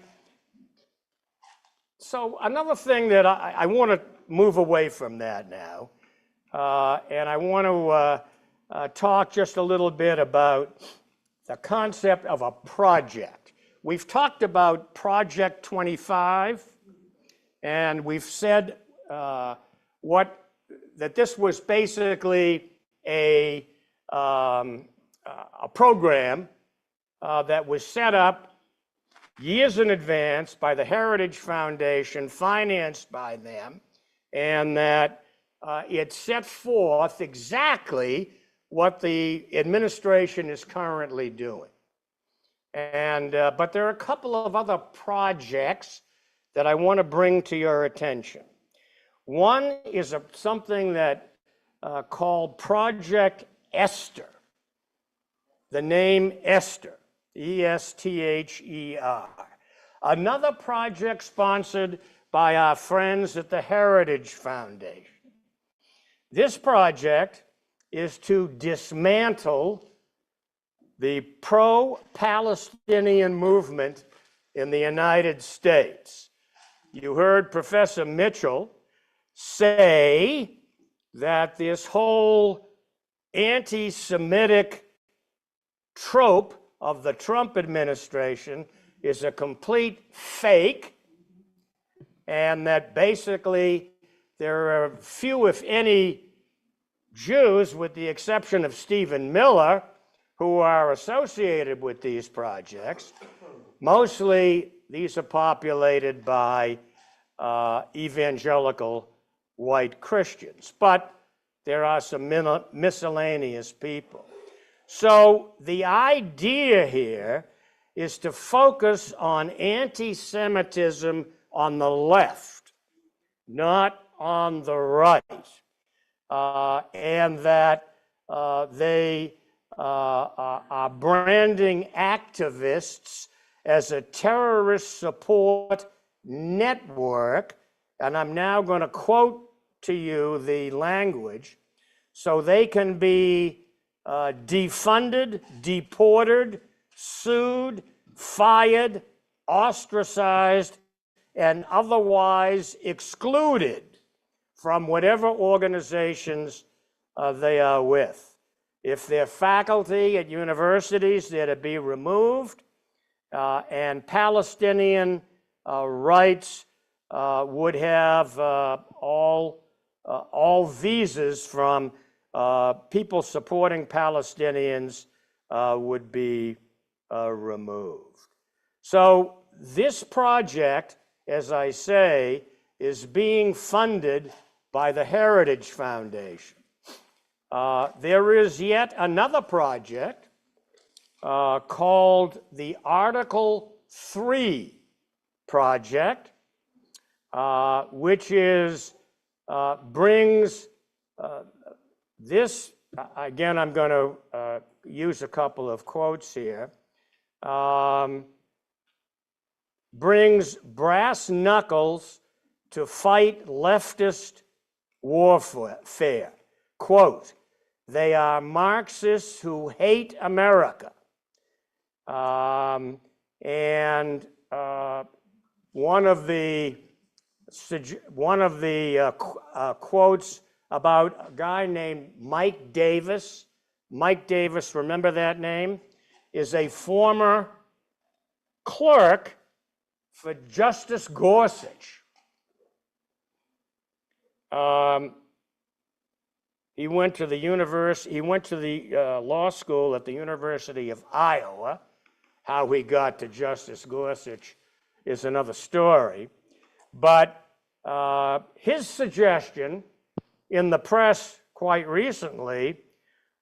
so another thing that I want to move away from that now, and I want to talk just a little bit about the concept of a project. We've talked about Project 25, and we've said that this was basically a program that was set up years in advance by the Heritage Foundation, financed by them, and that it set forth exactly what the administration is currently doing. And but there are a couple of other projects that I want to bring to your attention. One is something that called Project Esther. The name Esther, E-S-T-H-E-R. Another project sponsored by our friends at the Heritage Foundation. This project is to dismantle the pro-Palestinian movement in the United States. You heard Professor Mitchell say that this whole anti-Semitic trope of the Trump administration is a complete fake, and that basically there are few, if any, Jews, with the exception of Stephen Miller, who are associated with these projects. Mostly these are populated by evangelical white Christians, but there are some miscellaneous people. So the idea here is to focus on anti-Semitism on the left, not on the right, and that they are branding activists as a terrorist support network, and I'm now going to quote to you the language, so they can be defunded, deported, sued, fired, ostracized, and otherwise excluded from whatever organizations they are with. If they're faculty at universities, they're to be removed, and Palestinian rights would have all visas from people supporting Palestinians would be removed. So this project, as I say, is being funded by the Heritage Foundation. There is yet another project called the Article 3 project, which is brings this, again, I'm going to use a couple of quotes here, brings brass knuckles to fight leftist warfare. Quote, they are Marxists who hate America. And one of the quotes about a guy named Mike Davis, remember that name, is a former clerk for Justice Gorsuch. He went to the law school at the University of Iowa. How he got to Justice Gorsuch is another story. But his suggestion in the press quite recently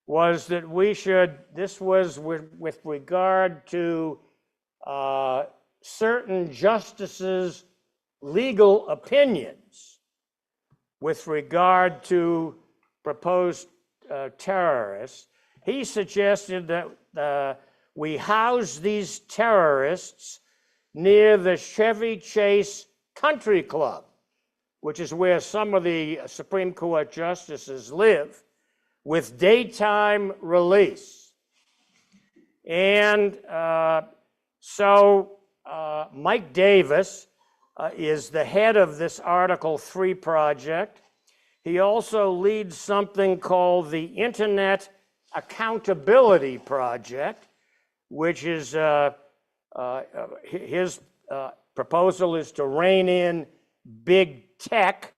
was that we should, this was with regard to certain justices' legal opinions with regard to proposed terrorists. He suggested that we house these terrorists near the Chevy Chase Country Club, which is where some of the Supreme Court justices live, with daytime release. And so Mike Davis is the head of this Article 3 project. He also leads something called the Internet Accountability Project, which is his proposal is to rein in big tech.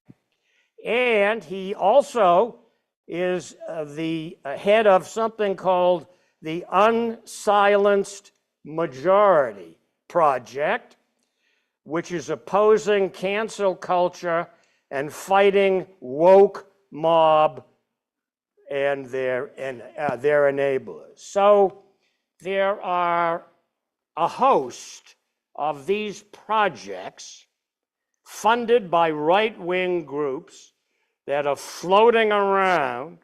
And he also is the head of something called the Unsilenced Majority Project, which is opposing cancel culture and fighting woke mob and their enablers. So there are a host of these projects funded by right-wing groups that are floating around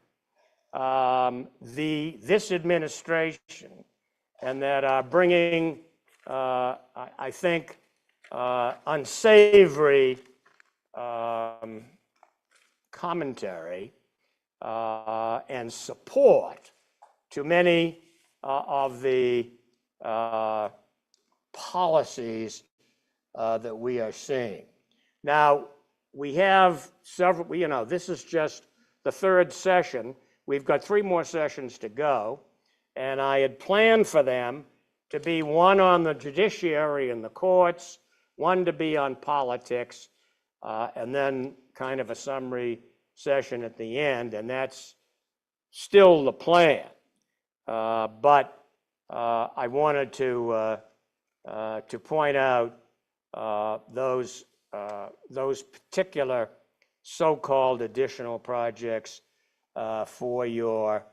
this administration and that are bringing, I think, unsavory commentary and support to many of the policies that we are seeing. Now, we have several, this is just the third session. We've got 3 more sessions to go, and I had planned for them to be one on the judiciary and the courts, one to be on politics, and then kind of a summary session at the end, and that's still the plan. But I wanted to point out those particular so-called additional projects for your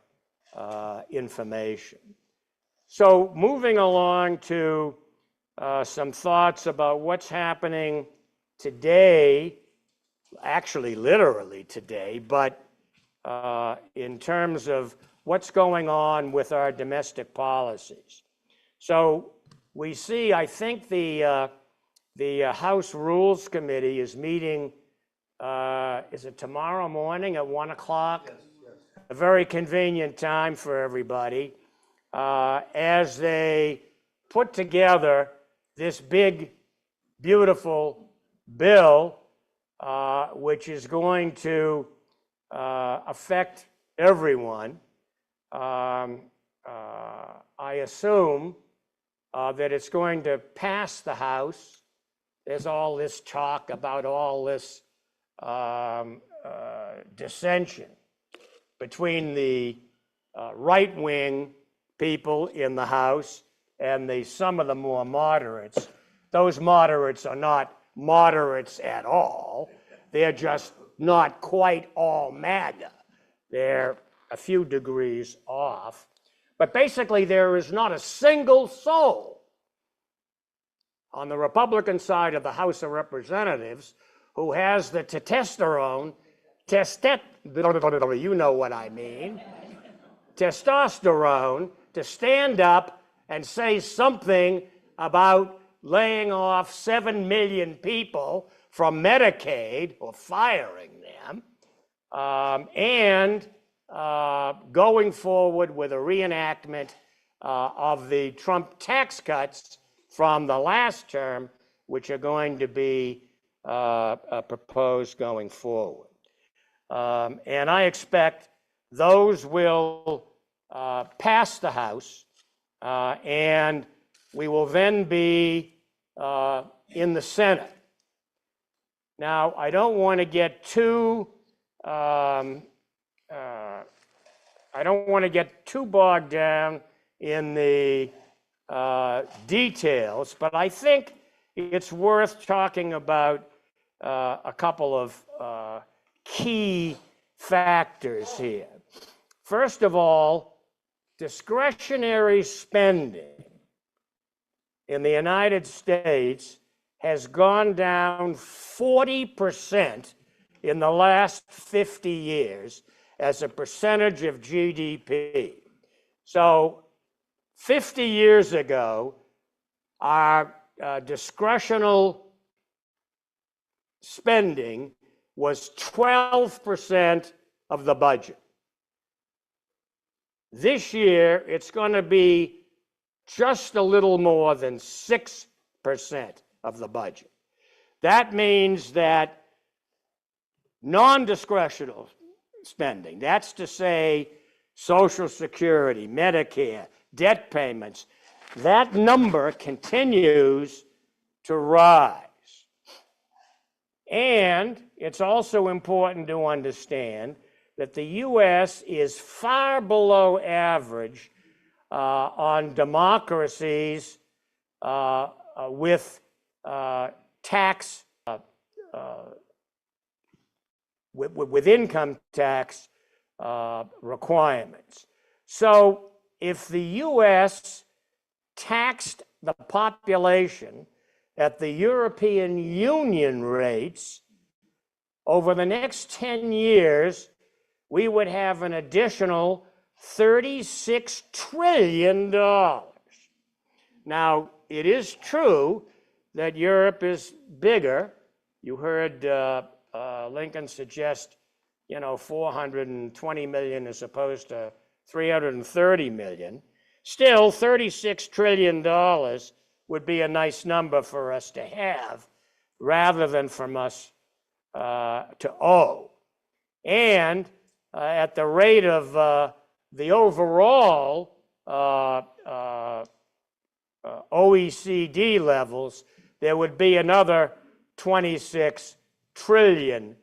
information. So moving along to some thoughts about what's happening today, actually literally today, but in terms of what's going on with our domestic policies. So we see, I think the House Rules Committee is meeting, is it tomorrow morning at 1 o'clock? Yes. A very convenient time for everybody, as they put together this big, beautiful bill, which is going to affect everyone. I assume that it's going to pass the House. There's all this talk about all this dissension between the right-wing people in the House and some of the more moderates. Those moderates are not moderates at all. They're just not quite all MAGA. They're a few degrees off. But basically, there is not a single soul on the Republican side of the House of Representatives who has the testosterone, you know what I mean, testosterone to stand up and say something about laying off 7 million people from Medicaid or firing them, and going forward with a reenactment of the Trump tax cuts from the last term, which are going to be proposed going forward. And I expect those will pass the House, and we will then be in the Senate. Now, I don't want to get too bogged down in the details, but I think it's worth talking about a couple of key factors here. First of all, discretionary spending in the United States has gone down 40% in the last 50 years as a percentage of GDP. So 50 years ago, our discretional spending was 12% of the budget. This year, it's going to be just a little more than 6% of the budget. That means that non-discretional spending, that's to say Social Security, Medicare, debt payments, that number continues to rise. And it's also important to understand that the U.S. is far below average on democracies with tax, with income tax requirements. So if the U.S. taxed the population at the European Union rates, over the next 10 years, we would have an additional $36 trillion. Now, it is true that Europe is bigger. You heard Lincoln suggest, 420 million as opposed to 330 million. Still, $36 trillion would be a nice number for us to have rather than from us to owe. And at the rate of the overall OECD levels, there would be another $26 trillion.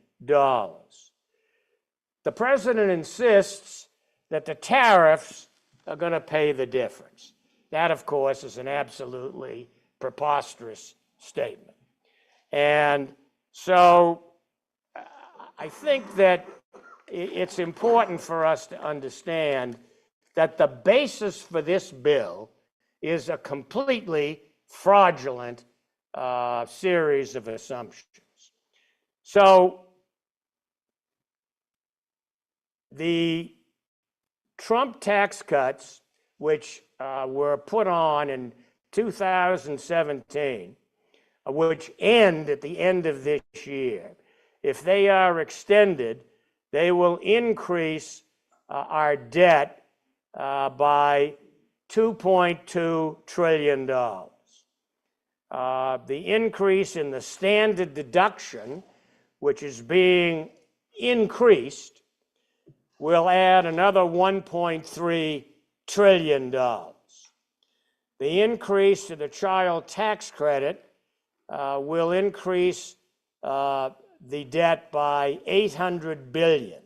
The president insists that the tariffs are going to pay the difference. That, of course, is an absolutely preposterous statement. And so I think that it's important for us to understand that the basis for this bill is a completely fraudulent series of assumptions. So the Trump tax cuts, which were put on in 2017, which end at the end of this year, if they are extended, they will increase our debt by $2.2 trillion. The increase in the standard deduction, which is being increased, will add another $1.3 trillion. The increase to the child tax credit will increase the debt by $800 billion.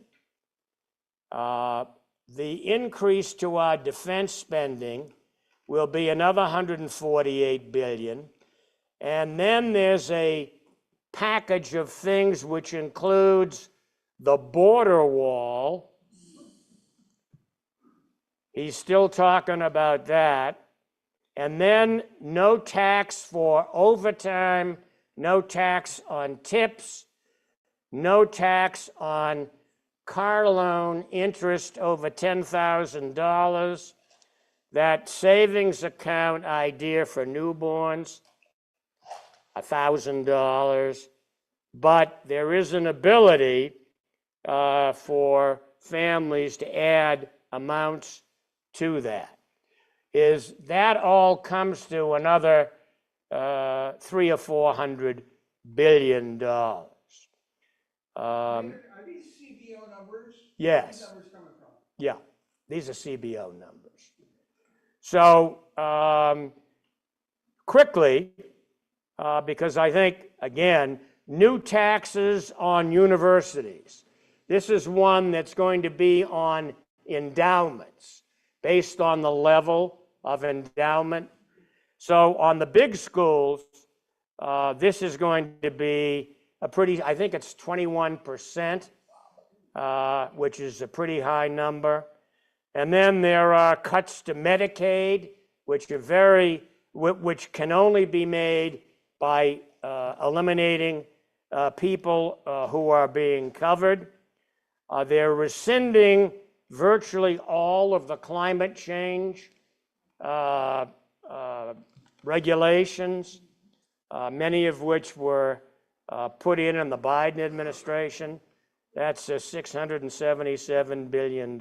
The increase to our defense spending will be another $148 billion. And then there's a package of things which includes the border wall. He's still talking about that. And then no tax for overtime, no tax on tips, no tax on car loan interest over $10,000, that savings account idea for newborns, $1,000, but there is an ability for families to add amounts to that. Is that all comes to another $300 or $400 billion. Are these CBO numbers? Yes. Where are these numbers coming from? Yeah, these are CBO numbers. So quickly, because I think, again, new taxes on universities. This is one that's going to be on endowments based on the level of endowment. So on the big schools, this is going to be a pretty, I think it's 21%, which is a pretty high number. And then there are cuts to Medicaid, which are which can only be made by eliminating people who are being covered. They're rescinding virtually all of the climate change regulations, many of which were put in the Biden administration. That's $677 billion.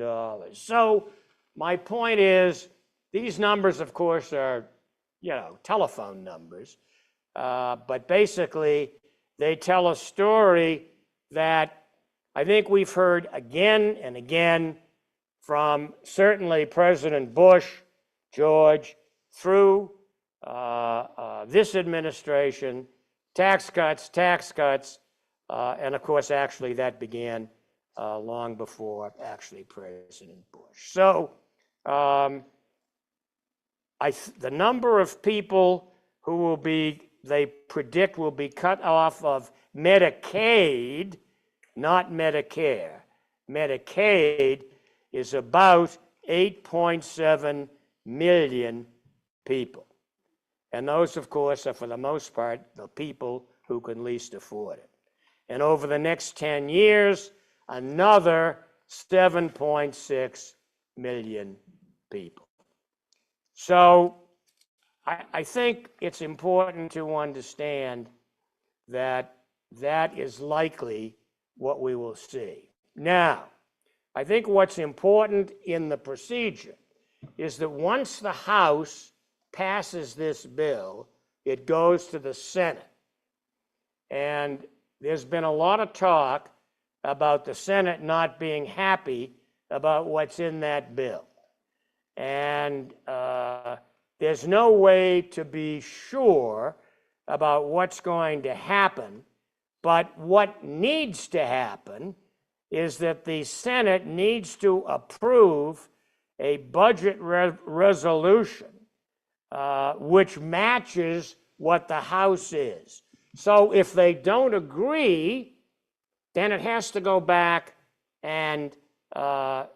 So my point is, these numbers, of course, are, telephone numbers. But basically, they tell a story that I think we've heard again and again from certainly President Bush, George, through this administration, tax cuts, and of course, actually, that began long before actually President Bush. So the number of people who they predict will be cut off of Medicaid, not Medicare. Medicaid is about 8.7 million people. And those, of course, are for the most part the people who can least afford it. And over the next 10 years, another 7.6 million people. So I think it's important to understand that that is likely what we will see. Now, I think what's important in the procedure is that once the House passes this bill, it goes to the Senate. And there's been a lot of talk about the Senate not being happy about what's in that bill. And there's no way to be sure about what's going to happen, but what needs to happen is that the Senate needs to approve a budget resolution which matches what the House is. So if they don't agree, then it has to go back and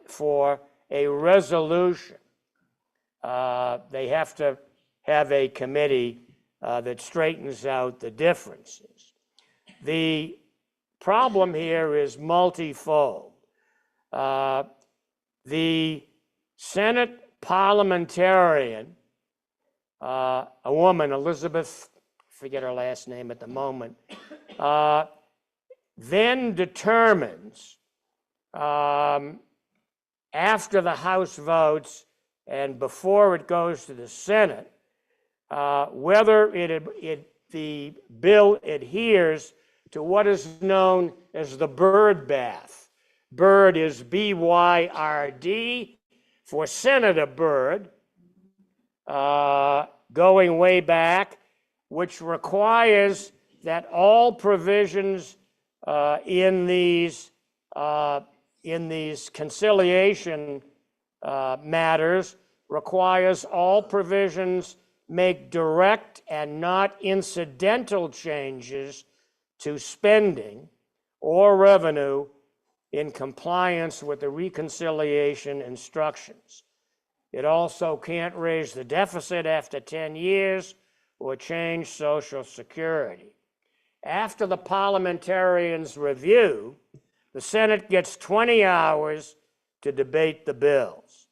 for a resolution. They have to have a committee that straightens out the differences. The problem here is multifold. The Senate parliamentarian, a woman, Elizabeth, forget her last name at the moment, then determines after the House votes and before it goes to the Senate, whether the bill adheres to what is known as the bird bath. Byrd is B-Y-R-D for Senator Byrd, going way back, which requires that all provisions in these conciliation matters requires all provisions make direct and not incidental changes to spending or revenue in compliance with the reconciliation instructions. It also can't raise the deficit after 10 years or change Social Security. After the parliamentarians' review, the Senate gets 20 hours to debate the bills.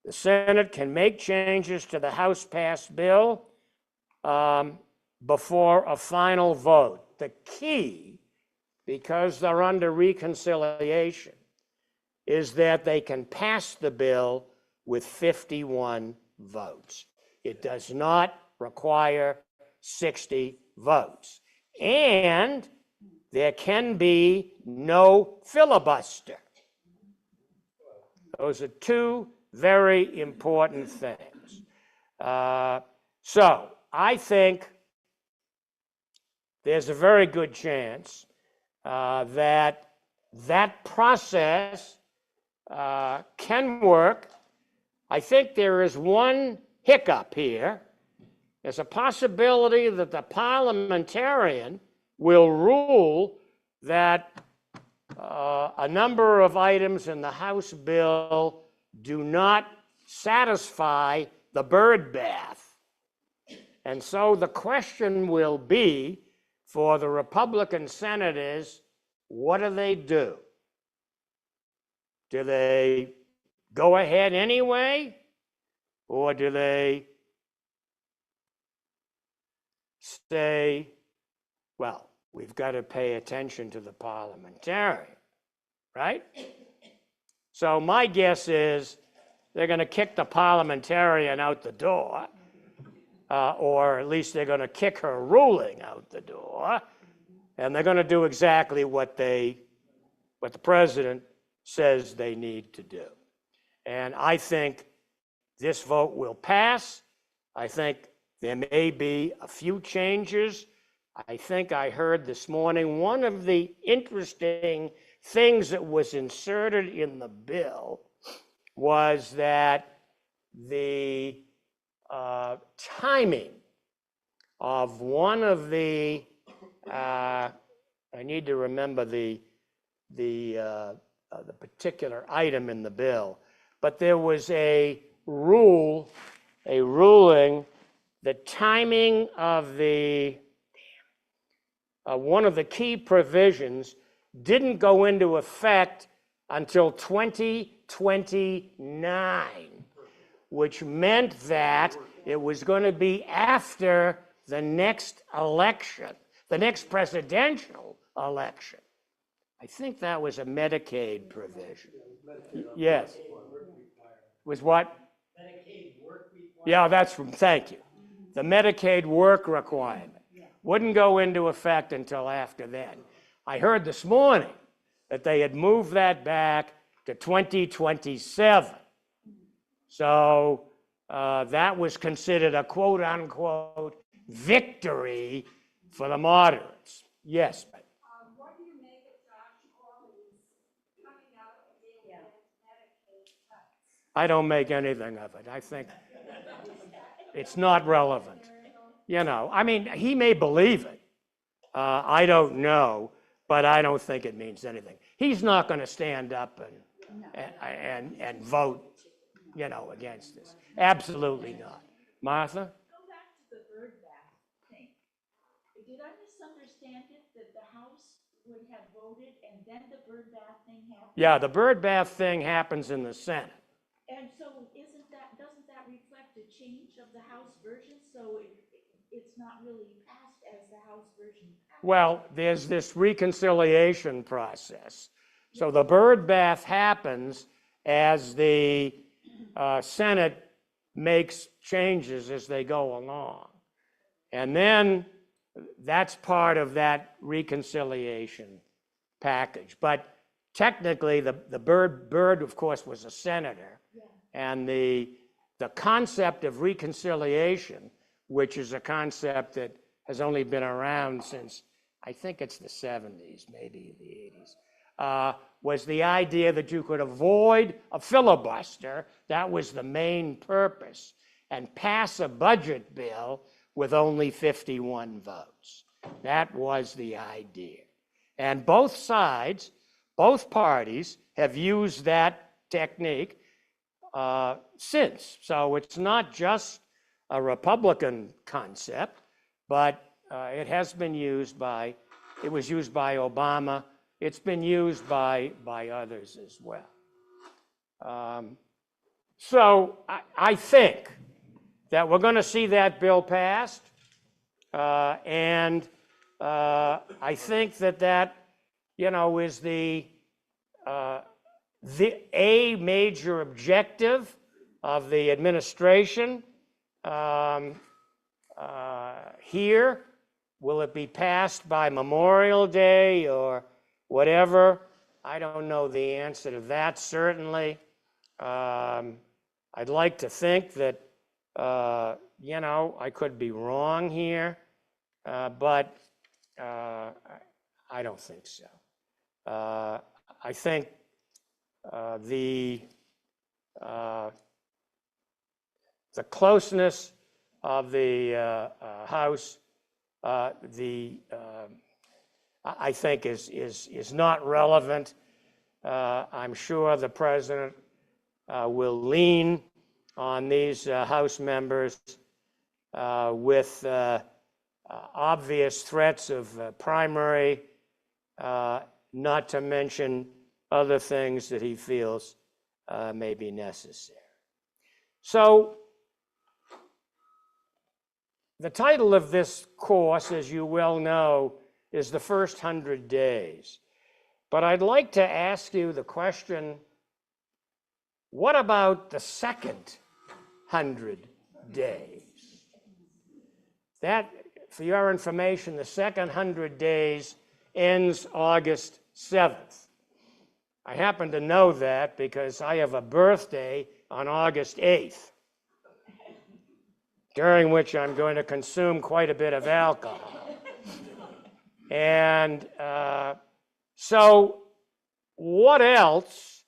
The Senate can make changes to the House-passed bill before a final vote. The key, because they're under reconciliation, is that they can pass the bill with 51 votes. It does not require 60 votes. And there can be no filibuster. Those are two very important things. So I think there's a very good chance that that process can work. I think there is one hiccup here. There's a possibility that the parliamentarian will rule that a number of items in the House bill do not satisfy the bird bath. And so the question will be for the Republican senators, what do? Do they go ahead anyway? Or do they say, well, we've got to pay attention to the parliamentarian, right? So my guess is they're going to kick the parliamentarian out the door, or at least they're going to kick her ruling out the door, and they're going to do exactly what the president says they need to do. And I think this vote will pass. I think there may be a few changes. I think I heard this morning one of the interesting things that was inserted in the bill was that the timing of one of the, I need to remember the particular item in the bill, but there was a ruling, the timing of the, one of the key provisions didn't go into effect until 2029, which meant that it was going to be after the next election, the next presidential election. I think that was a Medicaid provision. Yes. Was what? Medicaid work requirement. Yeah, thank you. The Medicaid work requirement wouldn't go into effect until after then. I heard this morning that they had moved that back to 2027. So that was considered a quote-unquote victory for the moderates. Yes, but What do you make of Josh Hawley's coming out again with Medicaid cuts? I don't make anything of it. I think it's not relevant. You know, I mean, he may believe it. I don't know, but I don't think it means anything. He's not going to stand up and vote, you know, against this. Absolutely not. Martha? Go back to the bird bath thing. Did I misunderstand it that the House would have voted and then the bird bath thing happened? Yeah, the bird bath thing happens in the Senate. And so doesn't that reflect a change of the House version? So it's not really passed as the House version passed? Well, there's this reconciliation process. So the bird bath happens as the Senate makes changes as they go along. And then that's part of that reconciliation package. But technically, the Byrd, of course, was a senator. And the concept of reconciliation, which is a concept that has only been around since, I think it's the 70s, maybe the 80s, was the idea that you could avoid a filibuster. That was the main purpose, and pass a budget bill with only 51 votes. That was the idea. And both sides, both parties have used that technique since. So it's not just a Republican concept, but it has been used by, it was used by Obama. It's been used by others as well. So I think that we're going to see that bill passed. And I think that, you know, is the a major objective of the administration here. Will it be passed by Memorial Day or whatever? I don't know the answer to that, certainly. I'd like to think that, you know, I could be wrong here, but I don't think so. I think the closeness of the House, I think is not relevant. I'm sure the president will lean on these House members with obvious threats of primary, not to mention other things that he feels may be necessary. So the title of this course, as you well know, is The First 100 Days. But I'd like to ask you the question, what about the second 100 days? That, for your information, the second 100 days ends August 7th. I happen to know that because I have a birthday on August 8th, during which I'm going to consume quite a bit of alcohol. And so what else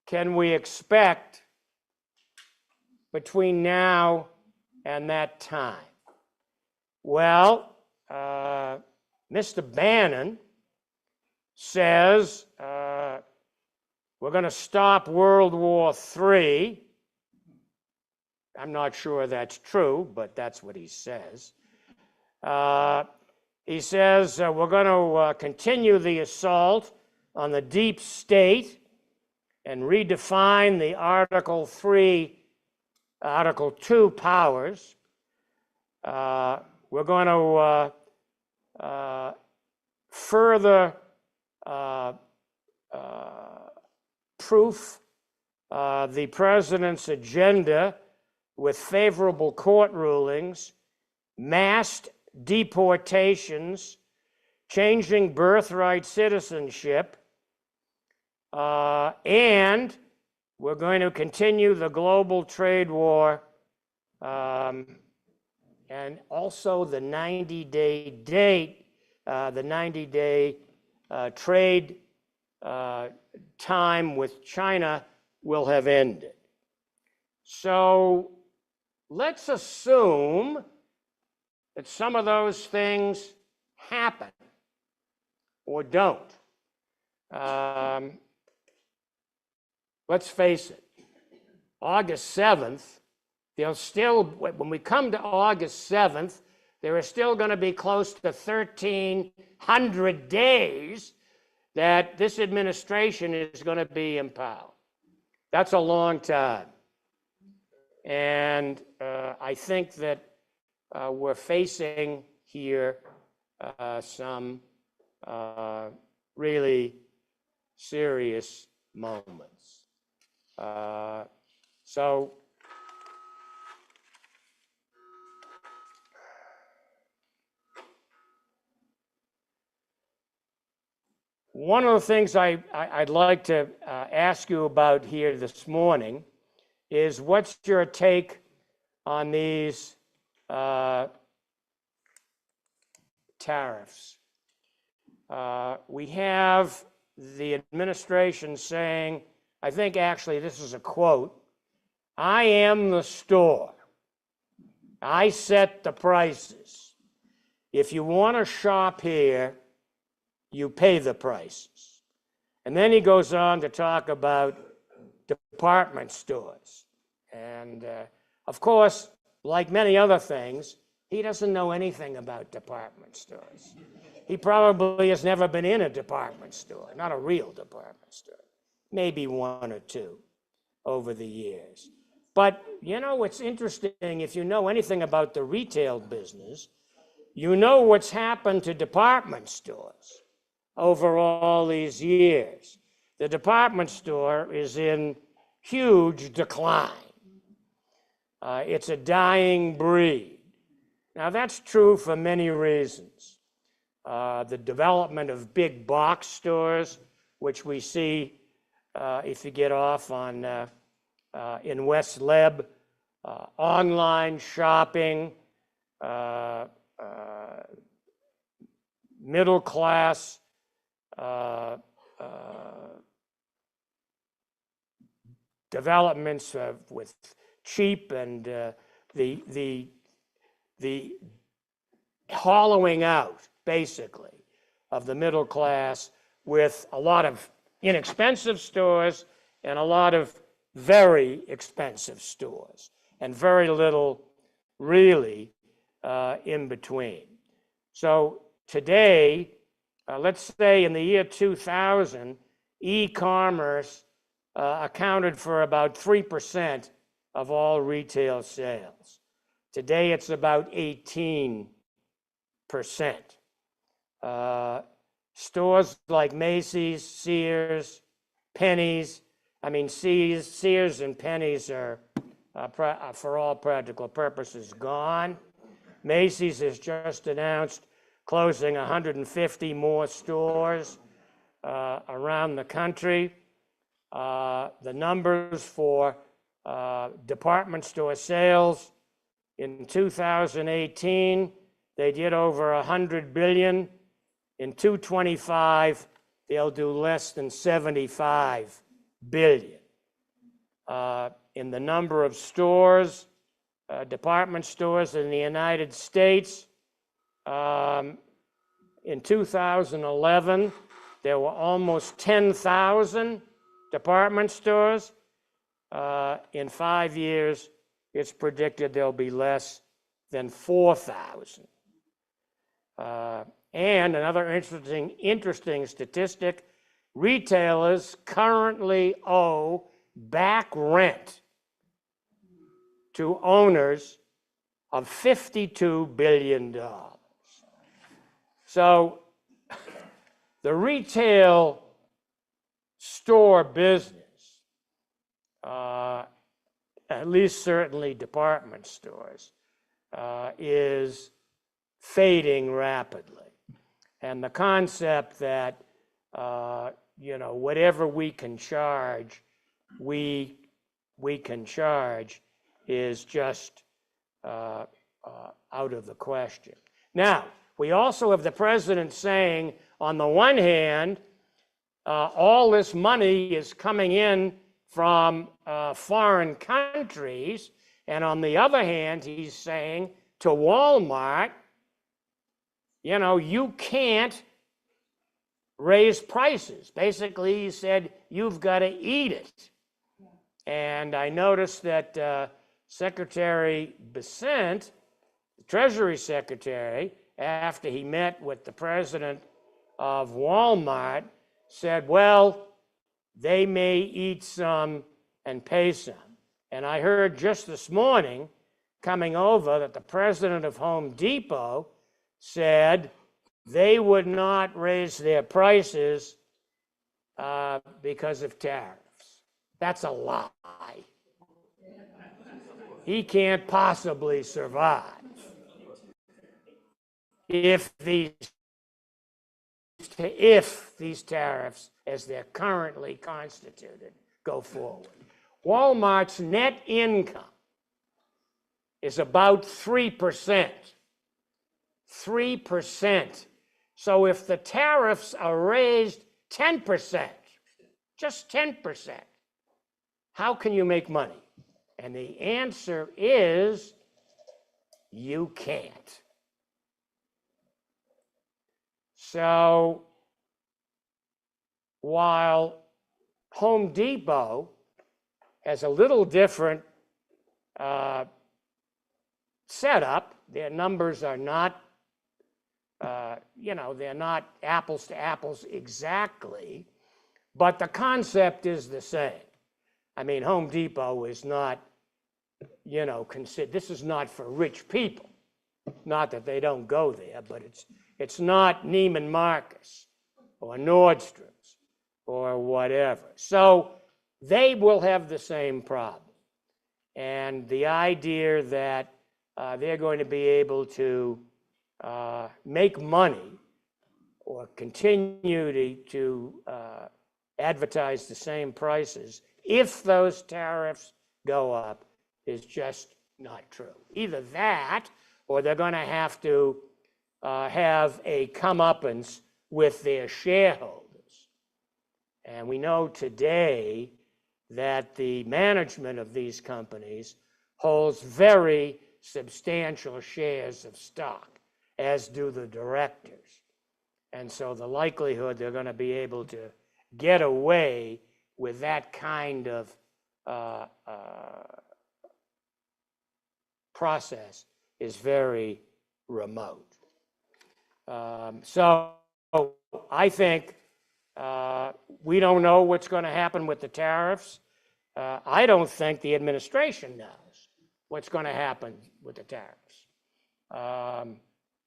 can we expect between now and that time? Well, Mr. Bannon says we're going to stop World War III. I'm not sure that's true, but that's what he says. He says we're going to continue the assault on the deep state and redefine the Article 2 powers. We're going to further proof the president's agenda with favorable court rulings, massed deportations, changing birthright citizenship, and we're going to continue the global trade war, and also the 90-day date, the 90-day trade time with China will have ended. So let's assume that some of those things happen or don't. Let's face it, August 7th, there'll still, when we come to August 7th, there are still going to be close to 1,300 days that this administration is going to be in power. That's a long time. And I think that we're facing here some really serious moments. So one of the things I'd like to ask you about here this morning is what's your take on these tariffs? We have the administration saying, I think actually this is a quote, "I am the store. I set the prices. If you want to shop here, you pay the prices." And then he goes on to talk about department stores. And of course, like many other things, he doesn't know anything about department stores. He probably has never been in a department store, not a real department store, maybe one or two over the years. But you know what's interesting, if you know anything about the retail business, you know what's happened to department stores over all these years. The department store is in huge decline. It's a dying breed. Now that's true for many reasons. The development of big box stores, which we see if you get off on in West Leb, online shopping, middle class developments with cheap and the hollowing out, basically, of the middle class with a lot of inexpensive stores and a lot of very expensive stores and very little really in between. So today, let's say in the year 2000, e-commerce accounted for about 3% of all retail sales. Today it's about 18%. Stores like Macy's, Sears, Penny's, Sears and Penny's are, for all practical purposes, gone. Macy's has just announced closing 150 more stores around the country. The numbers for department store sales in 2018, they did over 100 billion. In 2025, they'll do less than 75 billion. In the number of stores, department stores in the United States, in 2011, there were almost 10,000 department stores. In 5 years, it's predicted there'll be less than 4,000. And another interesting statistic, retailers currently owe back rent to owners of $52 billion. So the retail store business, at least certainly department stores, is fading rapidly. And the concept that, whatever we can charge, we can charge is just out of the question. Now, we also have the president saying, on the one hand, all this money is coming in from foreign countries, and on the other hand, he's saying to Walmart, you can't raise prices. Basically, he said, you've got to eat it. And I noticed that Secretary Bessent, the Treasury Secretary, after he met with the president of Walmart, said, well, they may eat some and pay some. And I heard just this morning, coming over, that the president of Home Depot said they would not raise their prices because of tariffs. That's a lie. He can't possibly survive if these if these tariffs, as they're currently constituted, go forward. Walmart's net income is about 3%. 3%. So if the tariffs are raised 10%, just 10%, how can you make money? And the answer is you can't. So while Home Depot has a little different setup, their numbers are not, they're not apples to apples exactly, but the concept is the same. I mean, Home Depot is not, this is not for rich people. Not that they don't go there, but it's not Neiman Marcus or Nordstrom's or whatever. So they will have the same problem. And the idea that they're going to be able to make money or continue to advertise the same prices if those tariffs go up is just not true. Either that, or they're going to have to have a comeuppance with their shareholders. And we know today that the management of these companies holds very substantial shares of stock, as do the directors. And so the likelihood they're going to be able to get away with that kind of process is very remote. So I think we don't know what's going to happen with the tariffs. I don't think the administration knows what's going to happen with the tariffs.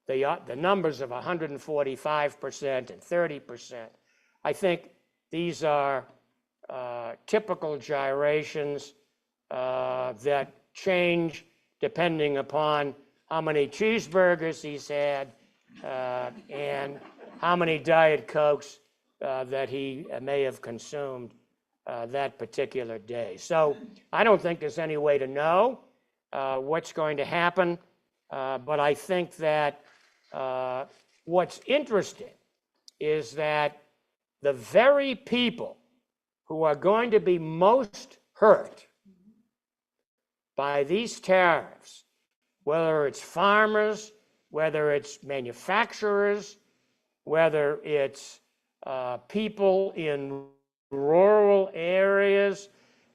The numbers of 145% and 30%, I think these are typical gyrations that change depending upon how many cheeseburgers he's had and how many Diet Cokes that he may have consumed that particular day. So I don't think there's any way to know what's going to happen, but I think that what's interesting is that the very people who are going to be most hurt by these tariffs, whether it's farmers, whether it's manufacturers, whether it's people in rural areas,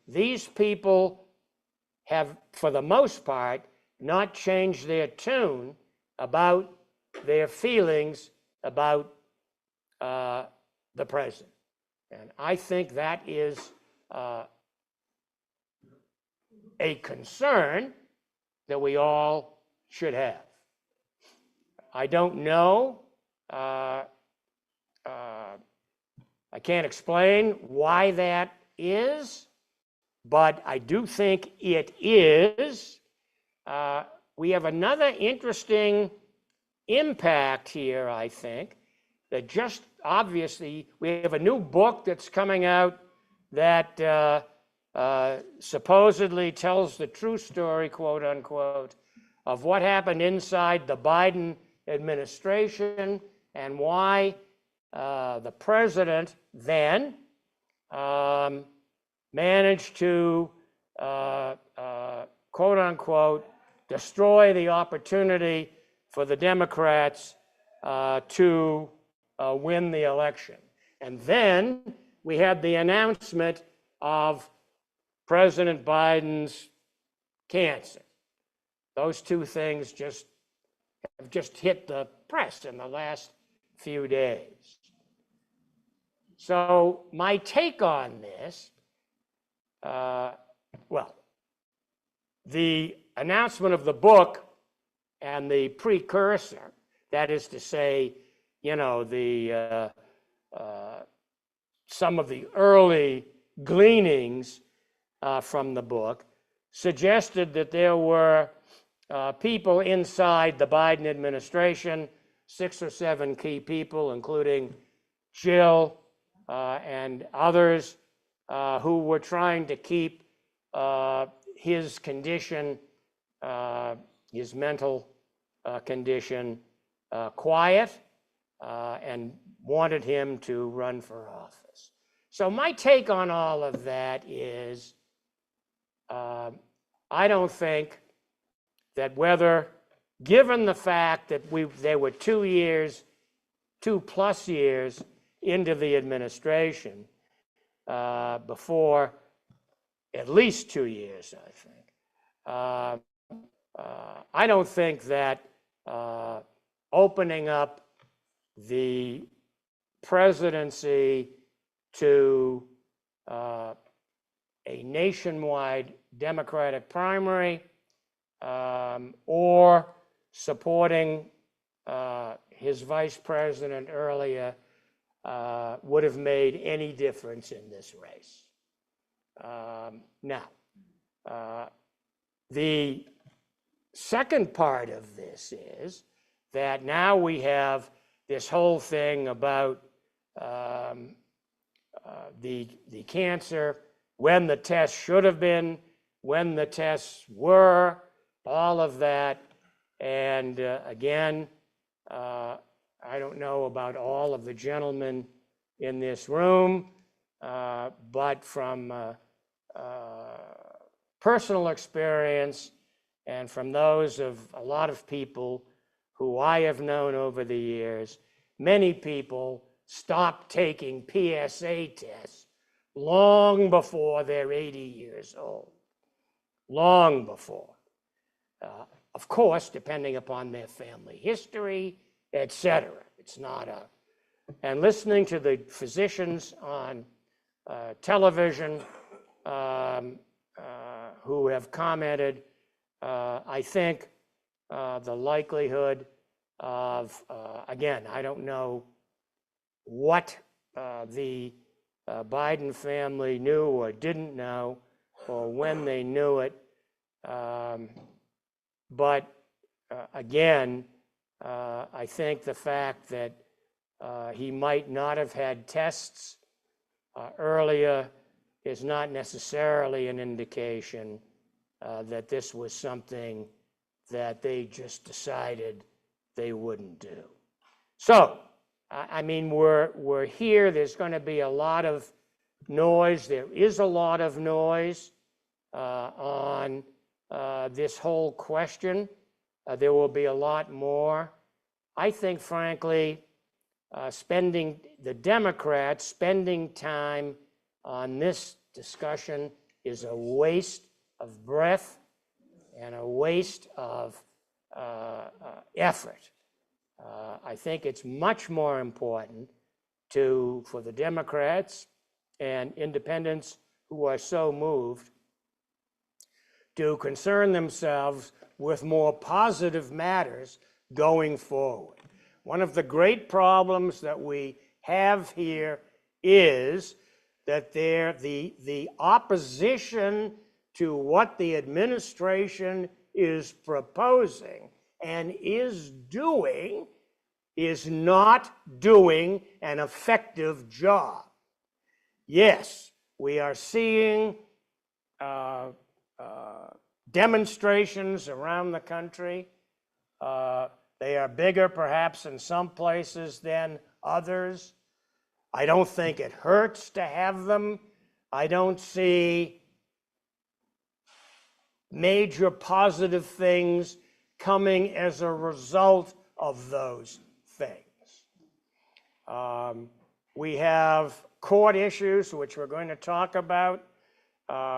these people have, for the most part, not changed their tune about their feelings about the president. And I think that is a concern that we all should have. I don't know. I can't explain why that is, but I do think it is. We have another interesting impact here, I think, that just obviously, we have a new book that's coming out that supposedly tells the true story, quote unquote, of what happened inside the Biden administration and why the president then managed to, quote unquote, destroy the opportunity for the Democrats to win the election. And then we had the announcement of President Biden's cancer. Those two things have just hit the press in the last few days. So my take on this, the announcement of the book and the precursor, that is to say, some of the early gleanings from the book suggested that there were people inside the Biden administration, 6 or 7 key people, including Jill, and others who were trying to keep his condition, his mental condition, quiet, and wanted him to run for office. So my take on all of that is, I don't think that whether, given the fact that they were 2 plus years into the administration, before at least 2 years, I think. I don't think that opening up the presidency to a nationwide Democratic primary or supporting his vice president earlier would have made any difference in this race. Now, the second part of this is that now we have this whole thing about the cancer, when the tests should have been, when the tests were, all of that. And again, I don't know about all of the gentlemen in this room, but from personal experience and from those of a lot of people who I have known over the years, many people stop taking PSA tests long before they're 80 years old, long before. Of course, depending upon their family history, etc. It's not a, and listening to the physicians on television who have commented, I think the likelihood of, again, I don't know what the Biden family knew or didn't know, or when they knew it, but again, I think the fact that he might not have had tests earlier is not necessarily an indication that this was something that they just decided they wouldn't do. So, I mean, we're here. There's going to be a lot of noise. There is a lot of noise on this whole question. There will be a lot more. I think, frankly, the Democrats spending time on this discussion is a waste of breath and a waste of effort. I think it's much more important for the Democrats and independents who are so moved to concern themselves with more positive matters going forward. One of the great problems that we have here is that the opposition to what the administration is proposing and is doing is not doing an effective job. Yes, we are seeing demonstrations around the country. They are bigger perhaps in some places than others. I don't think it hurts to have them. I don't see major positive things coming as a result of those things. We have court issues, which we're going to talk about.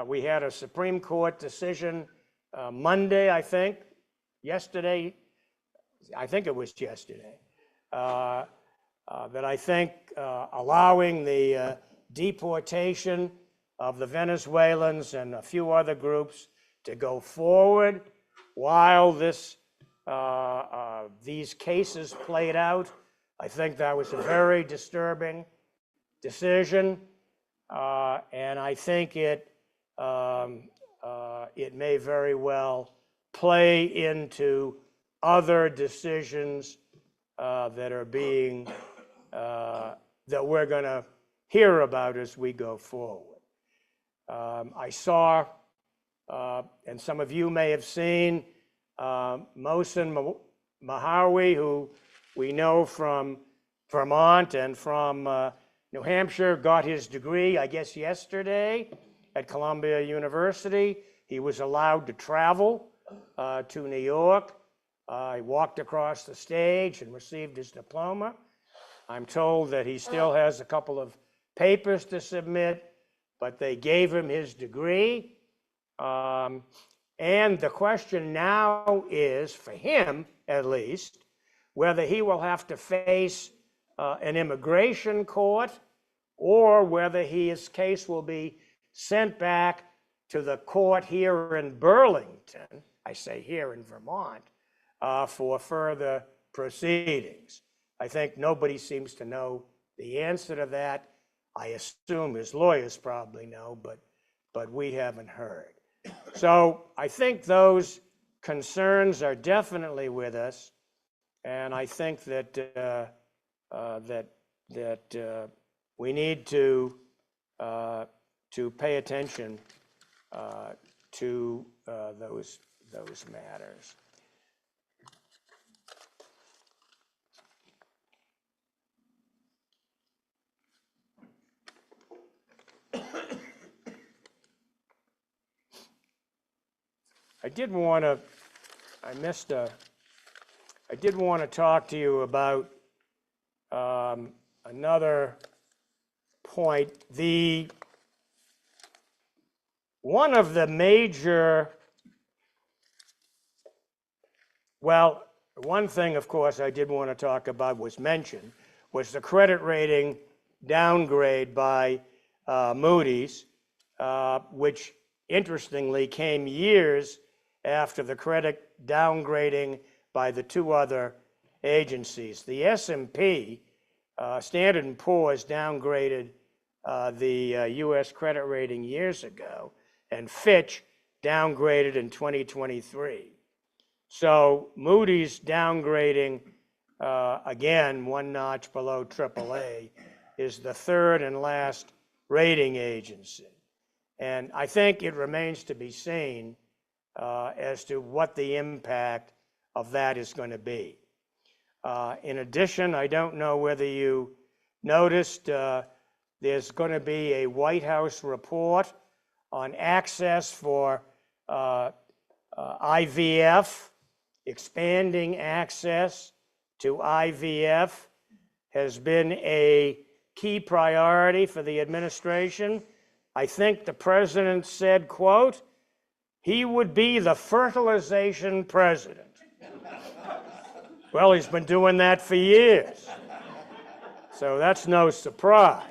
We had a Supreme Court decision Monday, I think, yesterday. I think it was yesterday, that I think allowing the deportation of the Venezuelans and a few other groups to go forward while these cases played out. I think that was a very disturbing decision, and I think it may very well play into other decisions that are being that we're going to hear about as we go forward. I saw, and some of you may have seen, Mohsen Mahawi, who we know from Vermont and from New Hampshire, got his degree, I guess, yesterday at Columbia University. He was allowed to travel to New York. He walked across the stage and received his diploma. I'm told that he still has a couple of papers to submit, but they gave him his degree. And the question now is, for him at least, whether he will have to face an immigration court or whether his case will be sent back to the court here in Burlington, I say here in Vermont, for further proceedings. I think nobody seems to know the answer to that. I assume his lawyers probably know, but we haven't heard. So I think those concerns are definitely with us, and I think that we need to pay attention to those matters. I did want to talk to you about another point. One of the major, well, one thing, of course, I did want to talk about was the credit rating downgrade by Moody's, which interestingly came years after the credit downgrading by the two other agencies. The S&P, Standard & Poor's, downgraded the U.S. credit rating years ago, and Fitch downgraded in 2023. So Moody's downgrading, again, one notch below AAA, is the third and last rating agency. And I think it remains to be seen as to what the impact of that is going to be. In addition, I don't know whether you noticed, there's going to be a White House report on access for IVF. Expanding access to IVF has been a key priority for the administration. I think the president said, quote, he would be the fertilization president. Well, he's been doing that for years, so that's no surprise.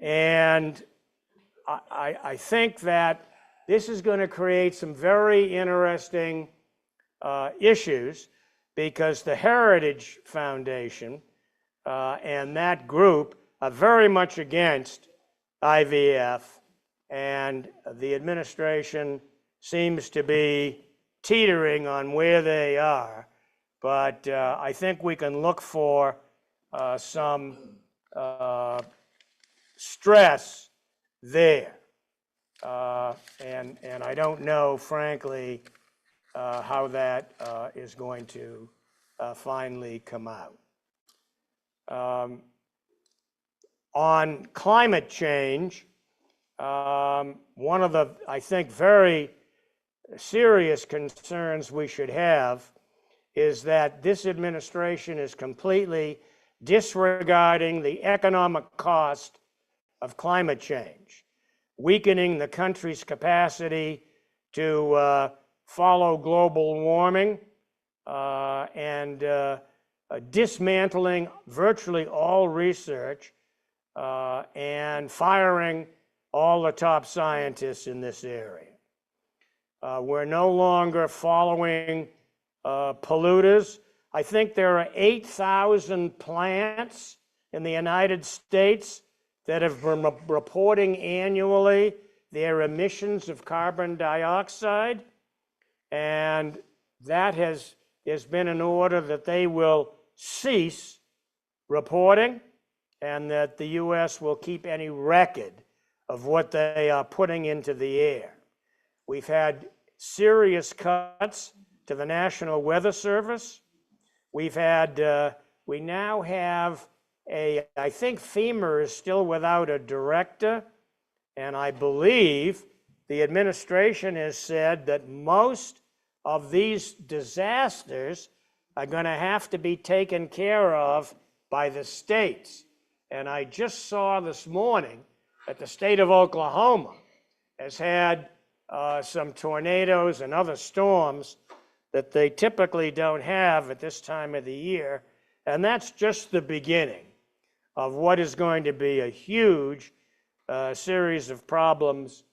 And I think that this is going to create some very interesting issues, because the Heritage Foundation and that group are very much against IVF, and the administration seems to be teetering on where they are. But I think we can look for some stress there. And I don't know, frankly, how that is going to finally come out. On climate change, one of the, I think, very serious concerns we should have is that this administration is completely disregarding the economic cost of climate change, weakening the country's capacity to follow global warming, and dismantling virtually all research and firing all the top scientists in this area. We're no longer following polluters. I think there are 8,000 plants in the United States that have been reporting annually their emissions of carbon dioxide, and that has been an order that they will cease reporting and that the U.S. will keep any record of what they are putting into the air. We've had serious cuts to the National Weather Service. We now have I think FEMA is still without a director, and I believe the administration has said that most of these disasters are going to have to be taken care of by the states. And I just saw this morning that the state of Oklahoma has had some tornadoes and other storms that they typically don't have at this time of the year. And that's just the beginning of what is going to be a huge series of problems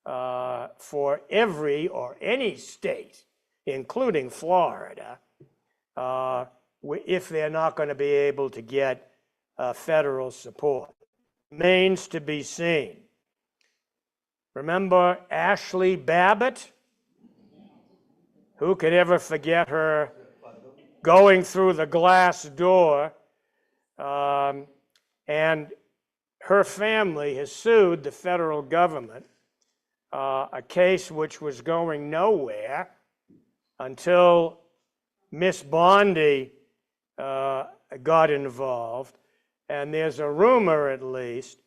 for every or any state, including Florida, if they're not going to be able to get federal support. Remains to be seen. Remember Ashley Babbitt? Who could ever forget her going through the glass door? And her family has sued the federal government, a case which was going nowhere until Miss Bondi got involved. And there's a rumor, at least,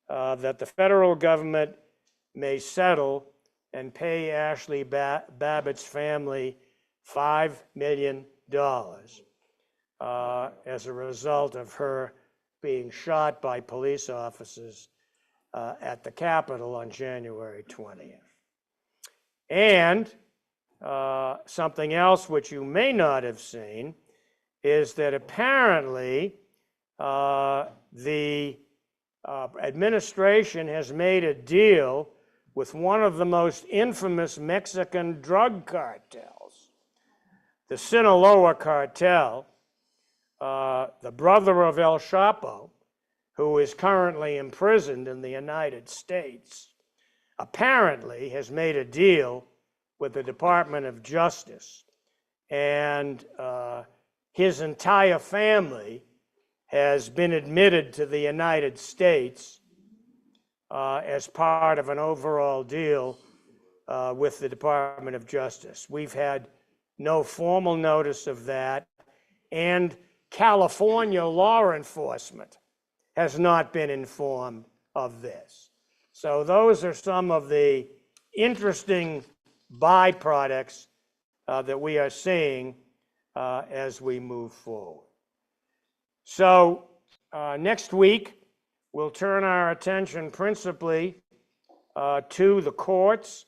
that the federal government may settle and pay Ashley Babbitt's family $5 million as a result of her being shot by police officers at the Capitol on January 20th. And something else which you may not have seen is that apparently the administration has made a deal with one of the most infamous Mexican drug cartels, the Sinaloa cartel. The brother of El Chapo, who is currently imprisoned in the United States, apparently has made a deal with the Department of Justice, and his entire family has been admitted to the United States as part of an overall deal with the Department of Justice. We've had no formal notice of that, and California law enforcement has not been informed of this. So those are some of the interesting byproducts that we are seeing as we move forward. So next week, we'll turn our attention principally to the courts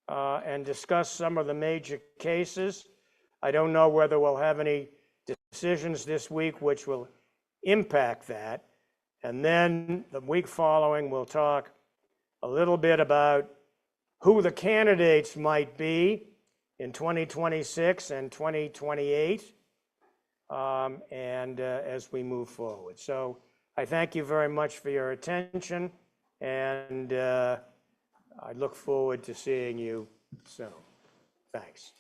and discuss some of the major cases. I don't know whether we'll have any decisions this week which will impact that. And then the week following, we'll talk a little bit about who the candidates might be in 2026 and 2028 as we move forward. So I thank you very much for your attention, and I look forward to seeing you soon. Thanks.